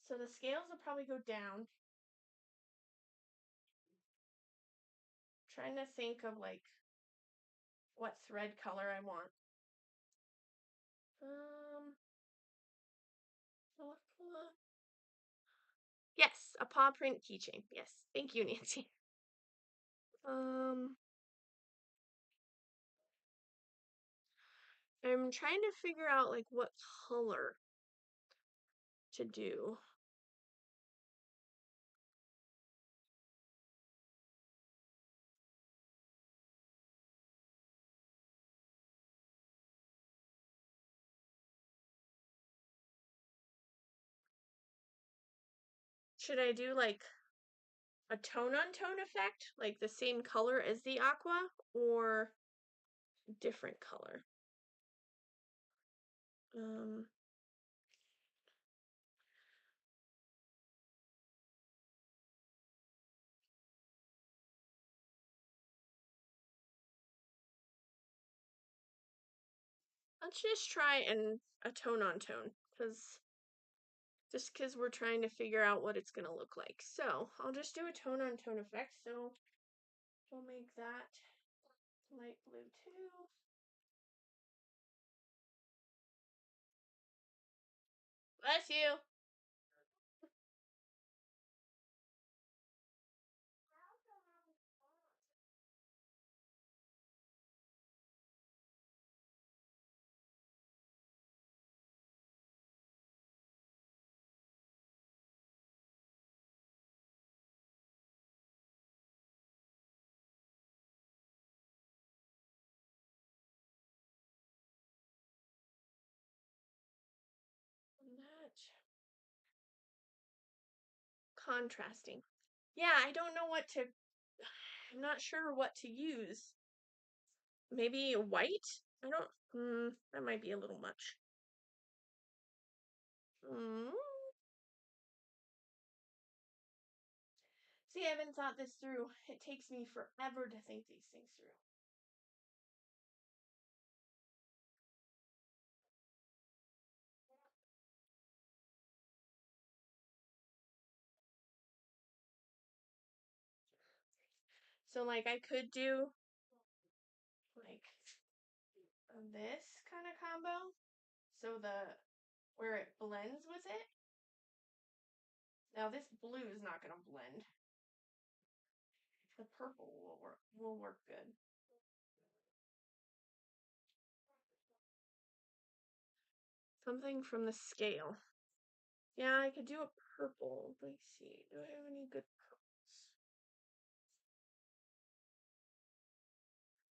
So the scales will probably go down. Trying to think of like what thread color I want. Aqua. Yes, a paw print keychain. Yes, thank you, Nancy. I'm trying to figure out like what color to do. Should I do like a tone on tone effect, like the same color as the aqua, or different color? Let's just try a tone on tone, because we're trying to figure out what it's gonna look like. So I'll just do a tone on tone effect. So we'll make that light blue too. Bless you. That contrasting. Yeah, I don't know what to. I'm not sure what to use. Maybe white? I don't. That might be a little much. Hmm. See, I haven't thought this through. It takes me forever to think these things through. So, like, I could do like this kind of combo. So where it blends with it. Now this blue is not going to blend. The purple will work good. Something from the scale. Yeah, I could do a purple. Let me see. Do I have any good purples?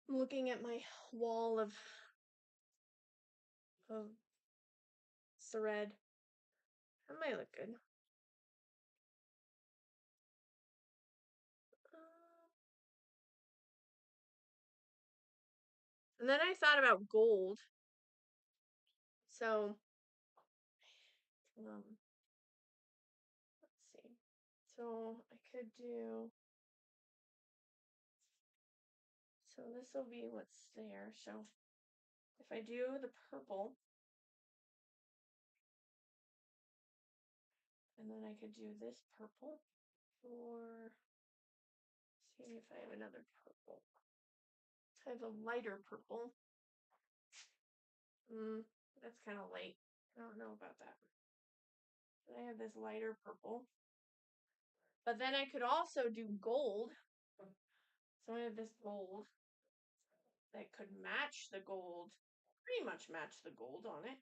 I'm looking at my wall of thread. That might look good. And then I thought about gold. So, let's see. So I could do. So this will be what's there. So if I do the purple, and then I could do this purple, or see if I have another purple. I have a lighter purple. That's kind of light. I don't know about that. But I have this lighter purple. But then I could also do gold. So I have this gold that could match the gold, pretty much match the gold on it.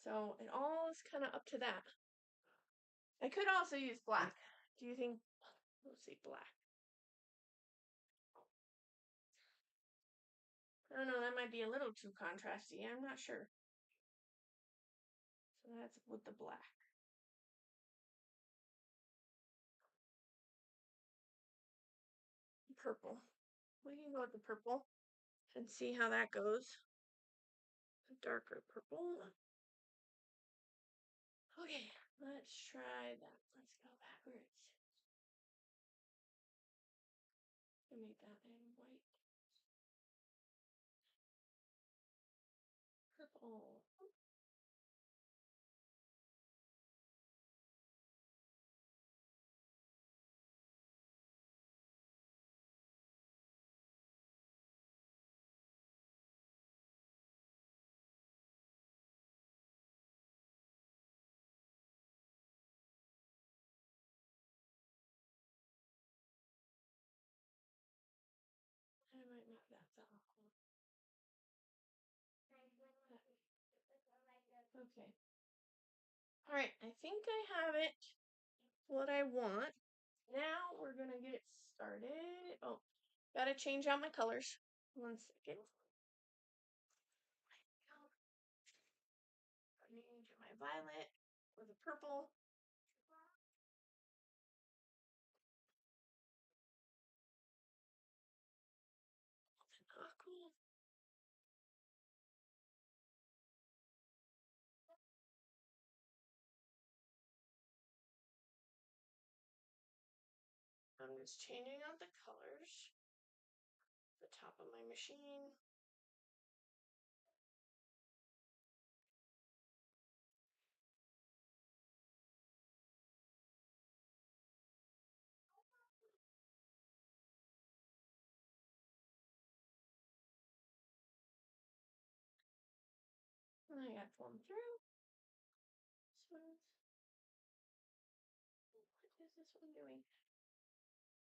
So it all is kind of up to that. I could also use black. Do you think? Let's see, black. I don't know, that might be a little too contrasty. I'm not sure. So that's with the black. Purple. We can go with the purple and see how that goes. A darker purple. Okay, let's try that. Let's go backwards. Make that in white. Purple. Okay. All right, I think I have it what I want. Now we're gonna get started. Oh, gotta change out my colors. 1 second. I'm gonna change my violet with a purple. Oh, cool. I'm just changing out the colors. The top of my machine. And I got one through. What is this one doing?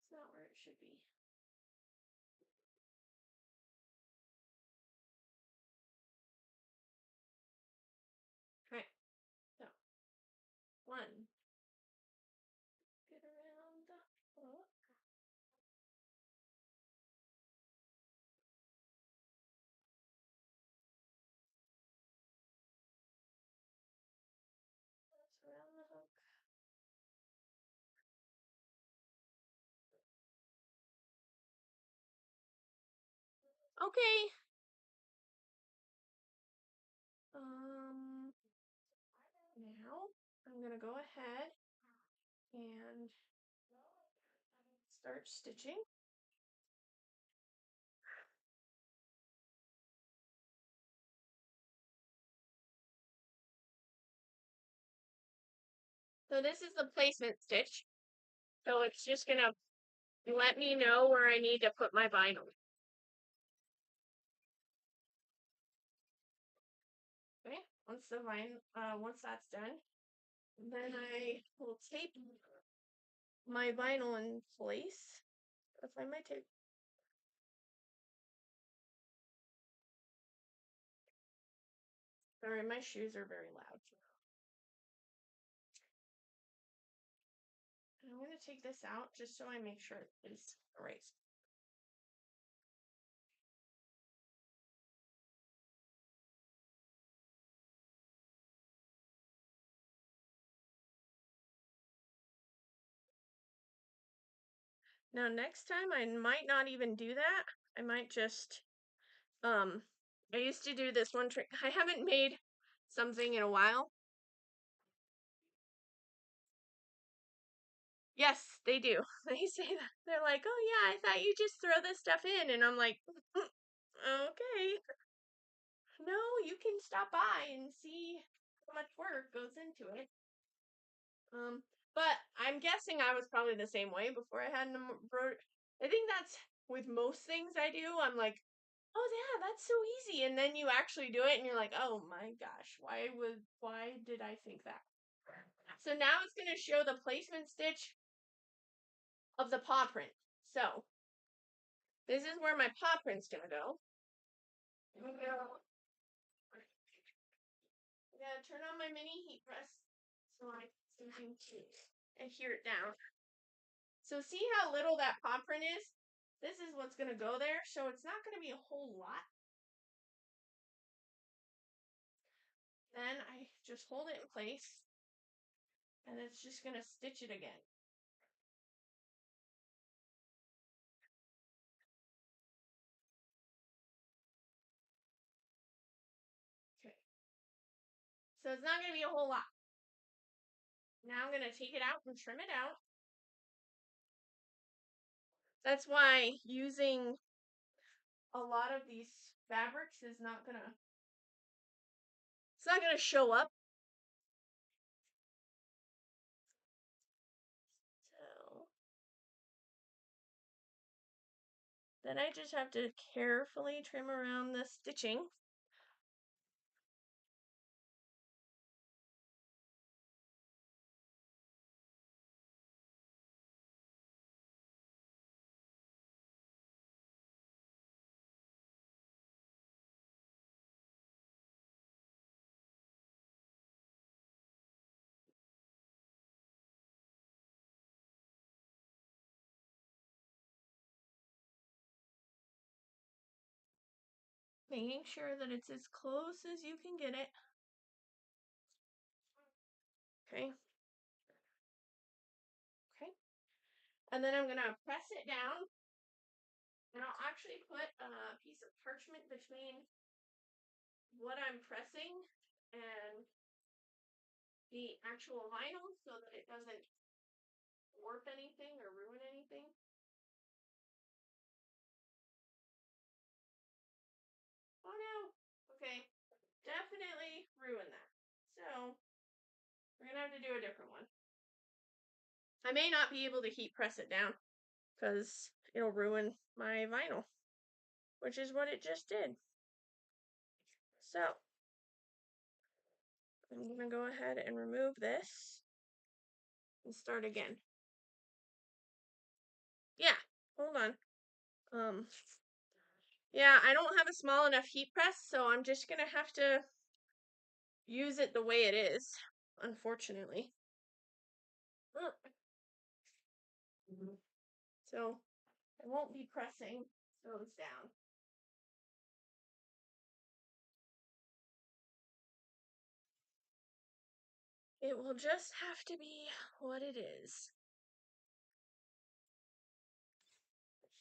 It's not where it should be. Alright, so 1. Get around the hook. That's around the hook. Okay. Now I'm gonna go ahead and start stitching. So this is the placement stitch. So it's just gonna let me know where I need to put my vinyl. Okay, once that's done, then I will tape my vinyl in place. Gotta find my tape. Sorry, my shoes are very loud. And I'm going to take this out just so I make sure it's erased. Now next time I might not even do that. I might just I used to do this one trick. I haven't made something in a while. Yes, they do. They say that. They're like, "Oh yeah, I thought you just throw this stuff in." And I'm like, "Okay. No, you can stop by and see how much work goes into it." But I'm guessing I was probably the same way before I had an I think that's with most things I do. I'm like, "Oh yeah, that's so easy." And then you actually do it and you're like, "Oh my gosh, why did I think that?" So now it's going to show the placement stitch of the paw print. So this is where my paw print's going to go. I'm going to turn on my mini heat press so I can adhere it down. So see how little that paw print is? This is what's going to go there. So it's not going to be a whole lot. Then I just hold it in place and it's just going to stitch it again. Okay. So it's not going to be a whole lot. Now I'm going to take it out and trim it out. That's why using a lot of these fabrics is not going to, it's not going to show up. So then I just have to carefully trim around the stitching. Making sure that it's as close as you can get it. Okay. Okay. And then I'm going to press it down. And I'll actually put a piece of parchment between what I'm pressing and the actual vinyl so that it doesn't warp anything or ruin anything. Oh no. Okay. Definitely ruin that. So we're going to have to do a different one. I may not be able to heat press it down because it'll ruin my vinyl, which is what it just did. So I'm going to go ahead and remove this and start again. Yeah, hold on. Yeah, I don't have a small enough heat press, so I'm just going to have to use it the way it is, unfortunately. So I won't be pressing those down. It will just have to be what it is.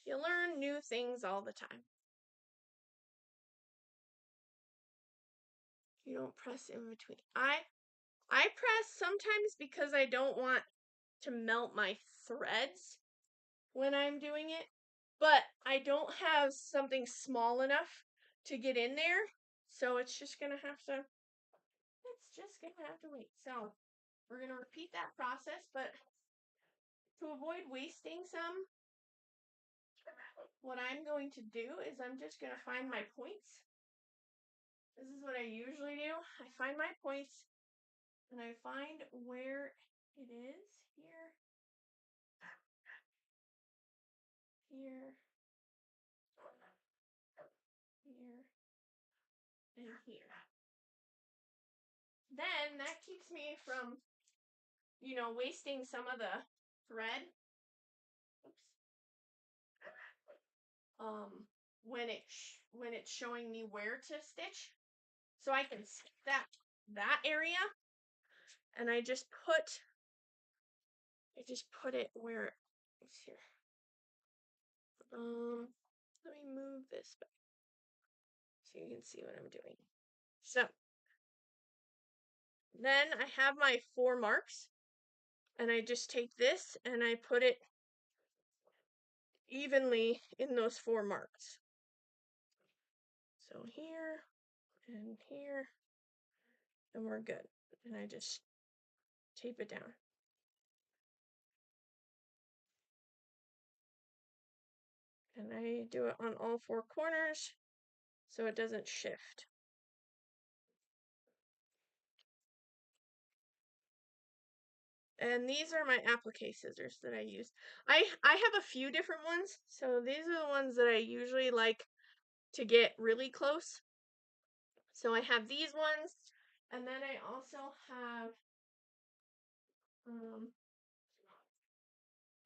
You learn new things all the time. You don't press in between. I press sometimes because I don't want to melt my threads when I'm doing it, but I don't have something small enough to get in there, so it's just gonna have to wait. So we're gonna repeat that process, but to avoid wasting some, what I'm going to do is I'm just gonna find my points. This is what I usually do. I find my points and I find where it is here, here, here, and here. Then that keeps me from, wasting some of the thread. Oops. When it's showing me where to stitch, so I can skip that area, and I just put it where it's here. Let me move this back so you can see what I'm doing. So then I have my 4 marks, and I just take this and I put it evenly in those 4 marks. So here and here, and we're good. And I just tape it down. And I do it on all 4 corners so it doesn't shift. And these are my applique scissors that I use. I have a few different ones, so these are the ones that I usually like to get really close. So I have these ones, and then I also have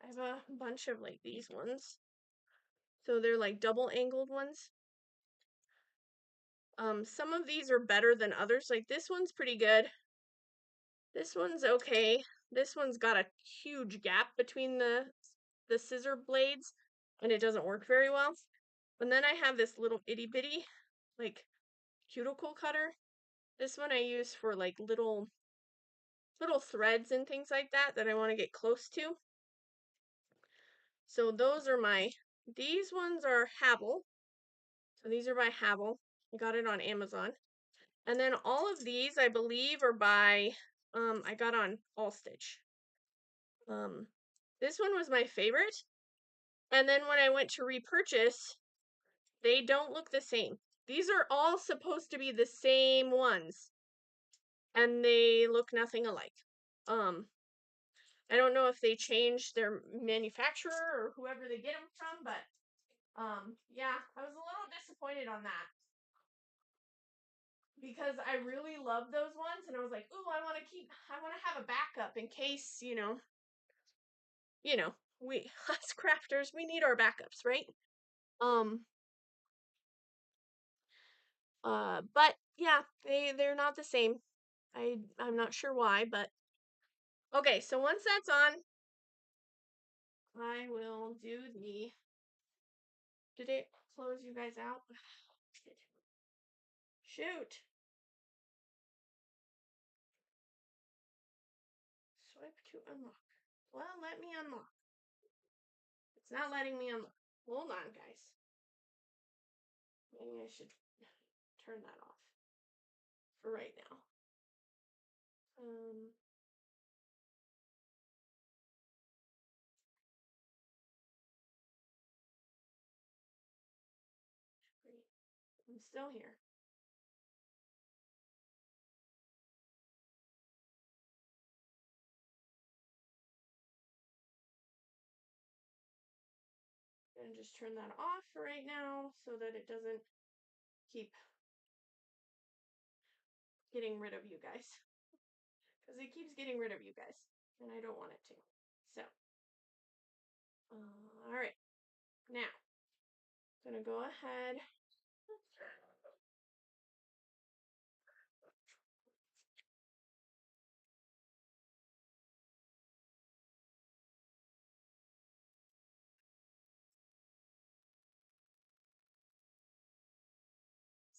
I have a bunch of like these ones. So they're like double angled ones. Some of these are better than others. Like this one's pretty good. This one's okay. This one's got a huge gap between the scissor blades, and it doesn't work very well. And then I have this little itty bitty, like, cuticle cutter. This one I use for like little threads and things like that I want to get close to. So those are these ones are Havel. So these are by Havel. I got it on Amazon. And then all of these, I believe, are by, I got on All Stitch. This one was my favorite. And then when I went to repurchase, they don't look the same. These are all supposed to be the same ones, and they look nothing alike. I don't know if they changed their manufacturer or whoever they get them from, but yeah, I was a little disappointed on that because I really love those ones, and I was like, ooh, I want to have a backup in case, we us crafters, we need our backups, right? Um, But yeah, they're not the same. I'm not sure why, but okay, so once that's on, I will do the. Did it close you guys out? Shoot. Swipe to unlock. Well, let me unlock. It's not letting me unlock. Hold on, guys. Maybe I should turn that off for right now. I'm still here. I'm gonna just turn that off for right now so that it doesn't keep getting rid of you guys. Because it keeps getting rid of you guys, and I don't want it to. So, all right. Now, I'm gonna go ahead.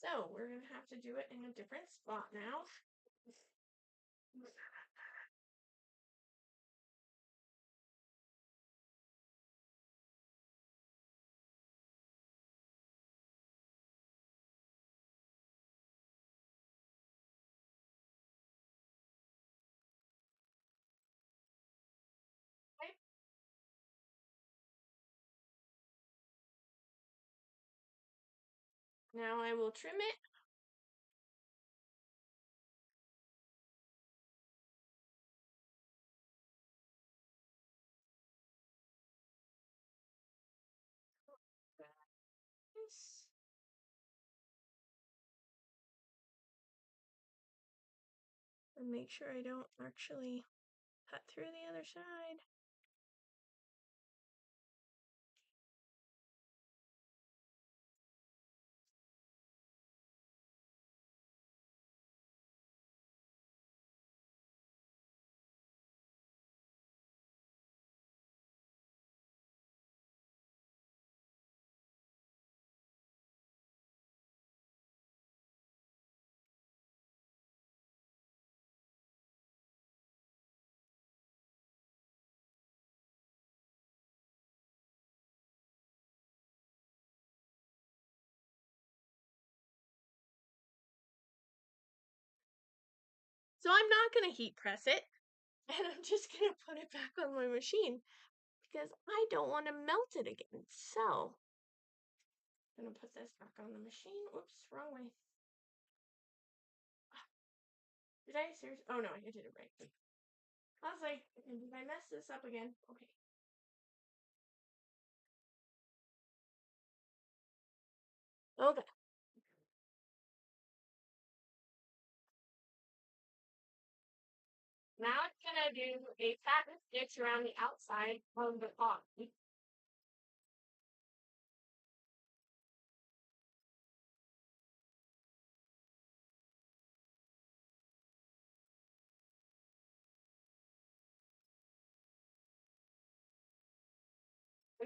So, we're gonna have to do it in a different spot now. Okay. Now I will trim it. And make sure I don't actually cut through the other side. So I'm not going to heat press it, and I'm just going to put it back on my machine because I don't want to melt it again. So I'm going to put this back on the machine. Oops, wrong way. Did I seriously? Oh no, I did it right. I was like, did I mess this up again? Okay. Okay. Now it's gonna do a satin stitch around the outside of the paw.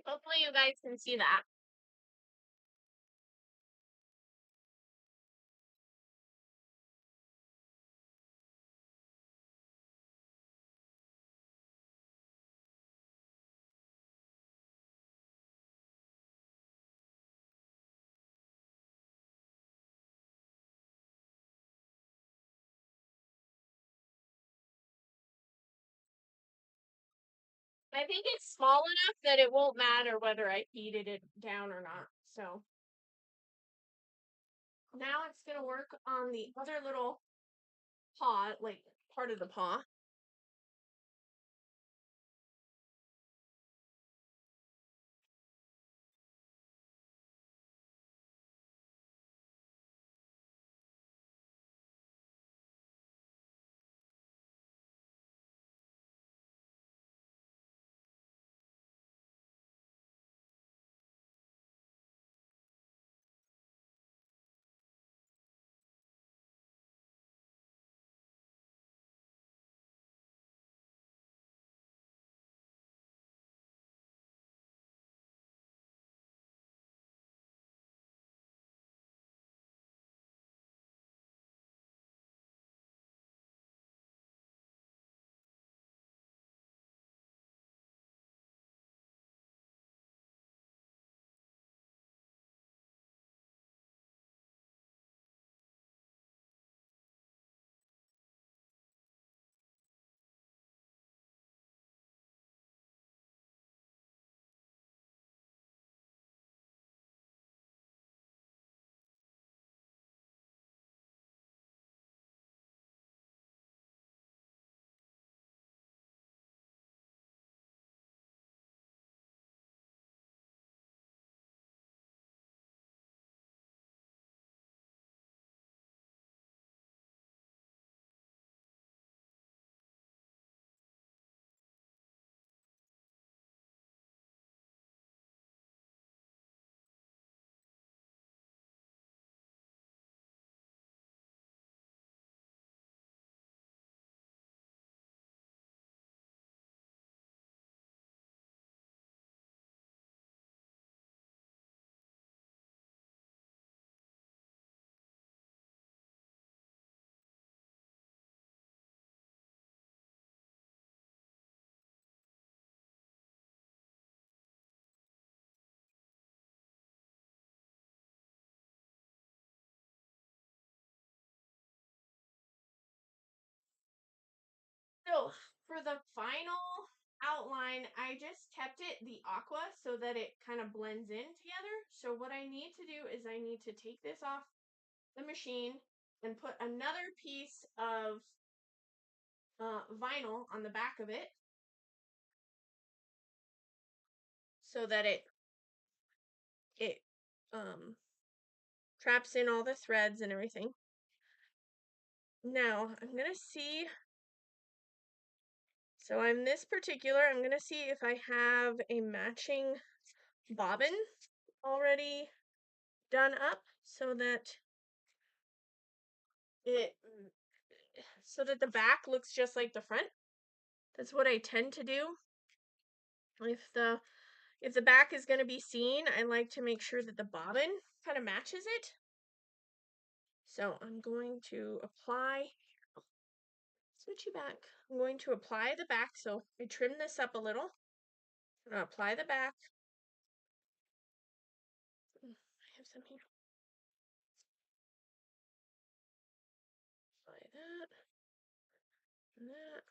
Hopefully you guys can see that. I think it's small enough that it won't matter whether I heated it down or not. So now it's gonna work on the other little paw, like part of the paw. So for the final outline, I just kept it the aqua so that it kind of blends in together. So what I need to do is I need to take this off the machine and put another piece of vinyl on the back of it so that it traps in all the threads and everything. Now I'm gonna see. So I'm this particular. I'm gonna see if I have a matching bobbin already done up so that it the back looks just like the front. That's what I tend to do. If the back is going to be seen, I like to make sure that the bobbin kind of matches it. So I'm going to apply, switch you back. I'm going to apply the back. So I trim this up a little. I'm going to apply the back. I have some here. Apply that and that.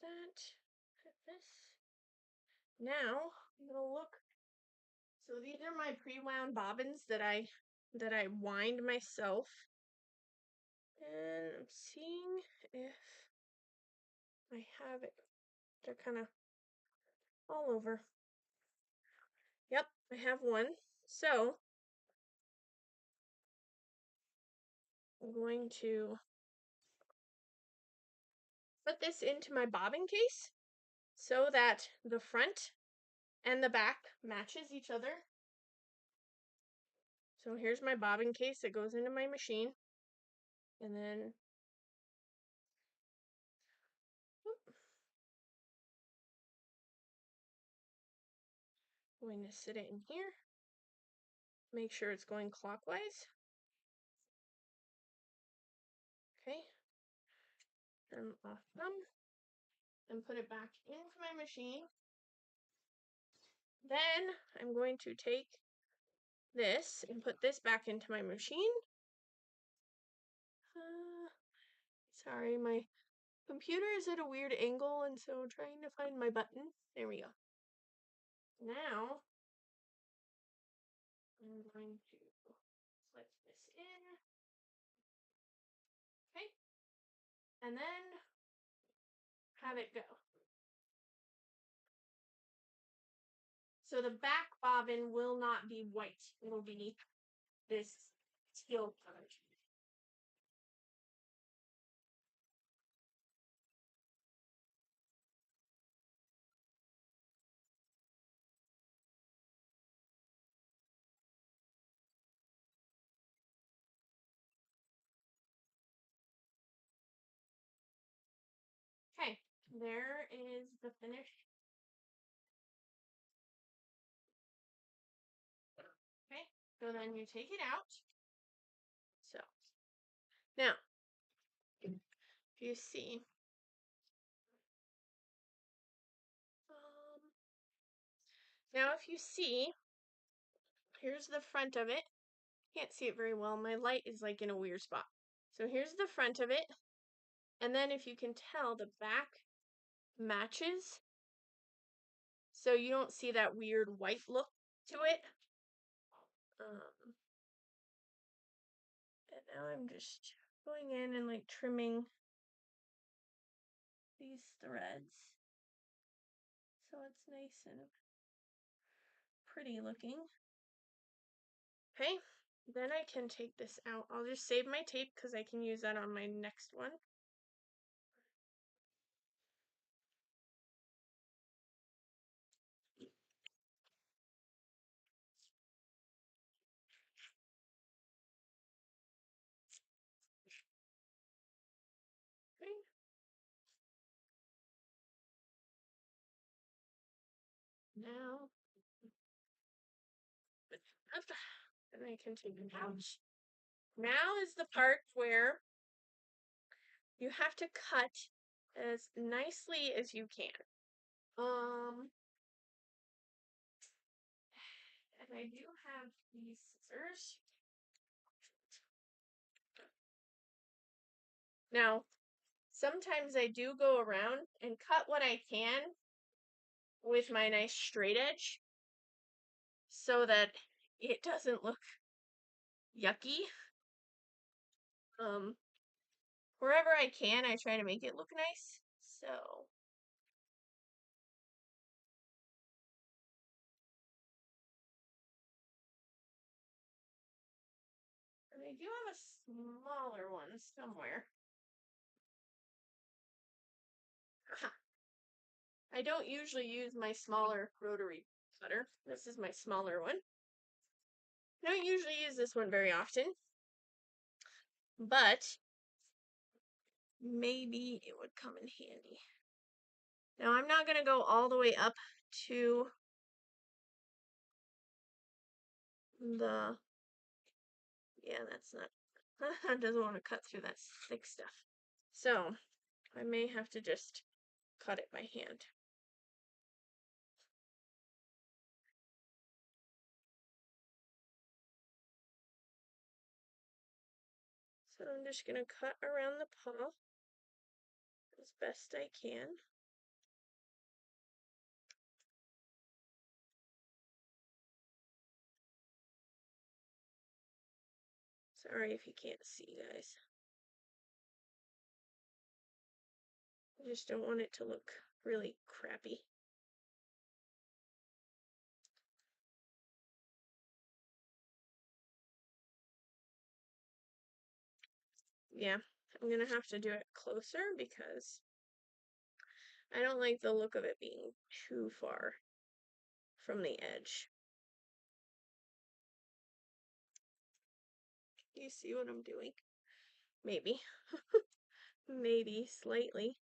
That, this. Now I'm gonna look. So these are my pre-wound bobbins that I wind myself, and I'm seeing if I have it. They're kind of all over. Yep, I have one. So I'm going to put this into my bobbin case so that the front and the back matches each other. So here's my bobbin case that goes into my machine. And then I'm going to sit it in here. Make sure it's going clockwise. Okay. Turn off them and put it back into my machine. Then I'm going to take this and put this back into my machine. Sorry, my computer is at a weird angle, and so trying to find my button. There we go. Now, I'm going to slip this in. Okay. And then have it go. So the back bobbin will not be white. It'll be this teal color. Okay, there is the finished. Okay, so then you take it out. So, now, if you see, now if you see, here's the front of it. Can't see it very well. My light is like in a weird spot. So here's the front of it. And then if you can tell, the back matches. So you don't see that weird white look to it. And now I'm just going in and like trimming these threads. So it's nice and pretty looking. Okay, then I can take this out. I'll just save my tape because I can use that on my next one. Okay. Now, and I can take it out. Now is the part where you have to cut as nicely as you can. And I do have these scissors. Now, sometimes I do go around and cut what I can with my nice straight edge so that it doesn't look yucky. Wherever I can, I try to make it look nice. So, and I do have a smaller one somewhere. I don't usually use my smaller rotary cutter. This is my smaller one. I don't usually use this one very often, but maybe it would come in handy. Now, I'm not going to go all the way up to the, yeah, that's not, doesn't want to cut through that thick stuff. So, I may have to just cut it by hand. So I'm just going to cut around the paw as best I can. Sorry if you can't see, guys. I just don't want it to look really crappy. Yeah, I'm going to have to do it closer because I don't like the look of it being too far from the edge. You see what I'm doing? Maybe. Maybe slightly.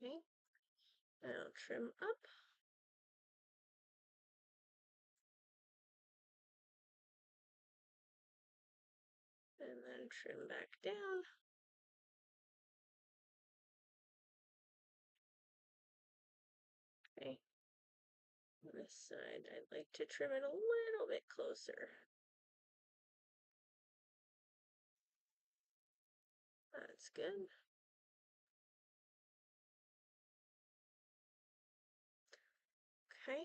Okay. I'll trim up. And then trim back down. Okay. On this side, I'd like to trim it a little bit closer. That's good. Okay,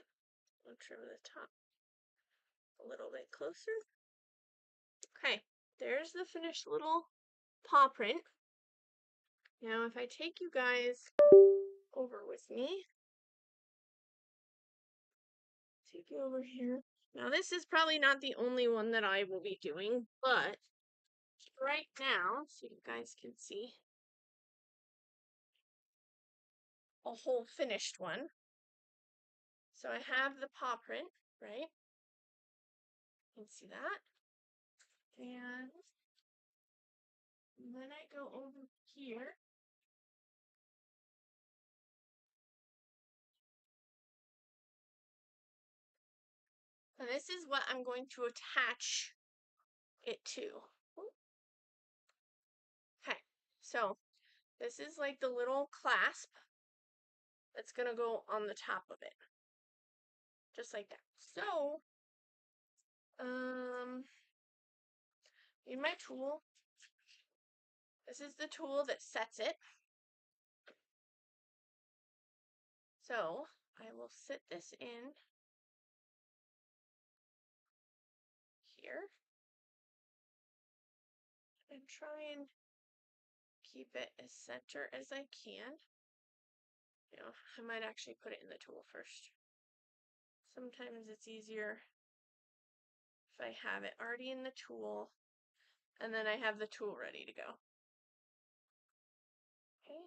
I'll trim the top a little bit closer. Okay, there's the finished little paw print. Now, if I take you guys over with me, take you over here. Now, this is probably not the only one that I will be doing, but right now, so you guys can see a whole finished one. So I have the paw print, right? You can see that. And then I go over here. And this is what I'm going to attach it to. Okay, so this is like the little clasp that's going to go on the top of it. Just like that. So, in my tool, this is the tool that sets it. So, I will sit this in here and try and keep it as center as I can. You know, I might actually put it in the tool first. Sometimes it's easier if I have it already in the tool and then I have the tool ready to go. Okay.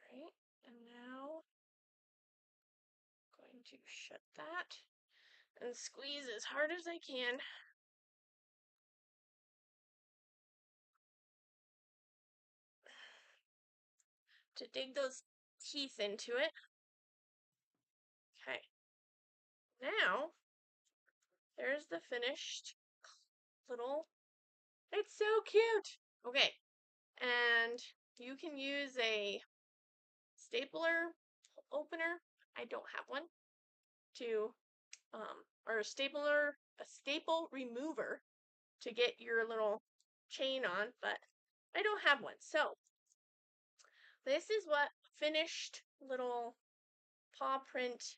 Right, and now I'm going to shut that and squeeze as hard as I can. to dig those teeth into it. Okay. Now, there's the finished little, it's so cute. Okay. And you can use a stapler opener. I don't have one to, or a staple remover to get your little chain on, but I don't have one. So this is what finished little paw print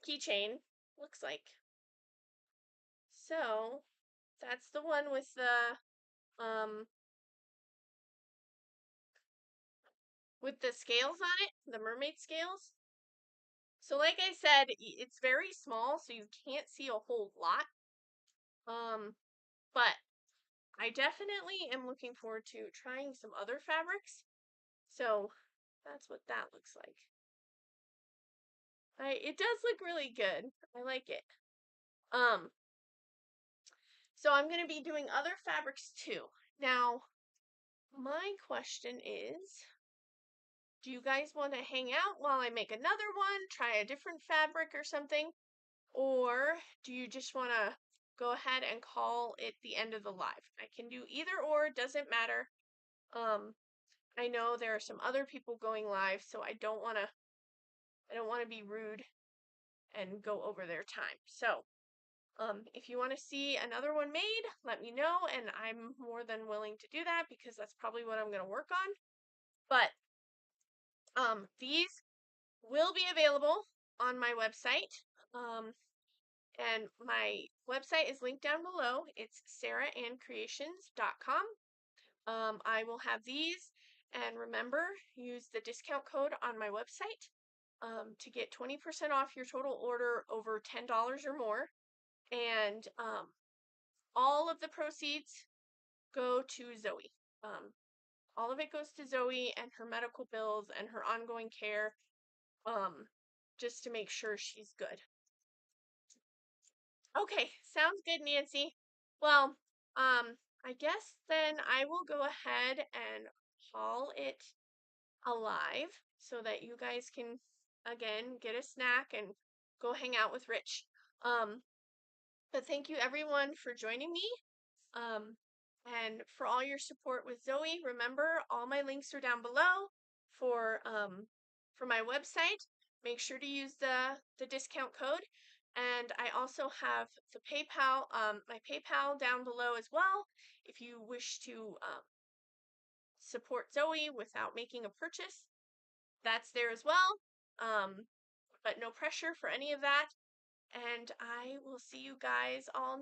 keychain looks like. So that's the one with the scales on it, the mermaid scales. So like I said, it's very small, so you can't see a whole lot. But I definitely am looking forward to trying some other fabrics. So that's what that looks like. It does look really good. I like it. So I'm going to be doing other fabrics too. Now, my question is, do you guys want to hang out while I make another one, try a different fabric or something? Or do you just want to go ahead and call it the end of the live? I can do either or, doesn't matter. I know there are some other people going live, so I don't want to be rude and go over their time. So, if you want to see another one made, let me know, and I'm more than willing to do that because that's probably what I'm going to work on. But these will be available on my website. And my website is linked down below. It's sarahannCreations.com. I will have these, and remember, use the discount code on my website to get 20% off your total order over $10 or more. And all of the proceeds go to Zoey. All of it goes to Zoey and her medical bills and her ongoing care, just to make sure she's good. Okay, sounds good, Nancy. Well, I guess then I will go ahead and call it alive so that you guys can, again, get a snack and go hang out with Rich. But thank you everyone for joining me. And for all your support with Zoey. Remember, all my links are down below for my website. Make sure to use the discount code. And I also have the PayPal, my PayPal down below as well. If you wish to support Zoey without making a purchase, that's there as well. But no pressure for any of that. And I will see you guys all next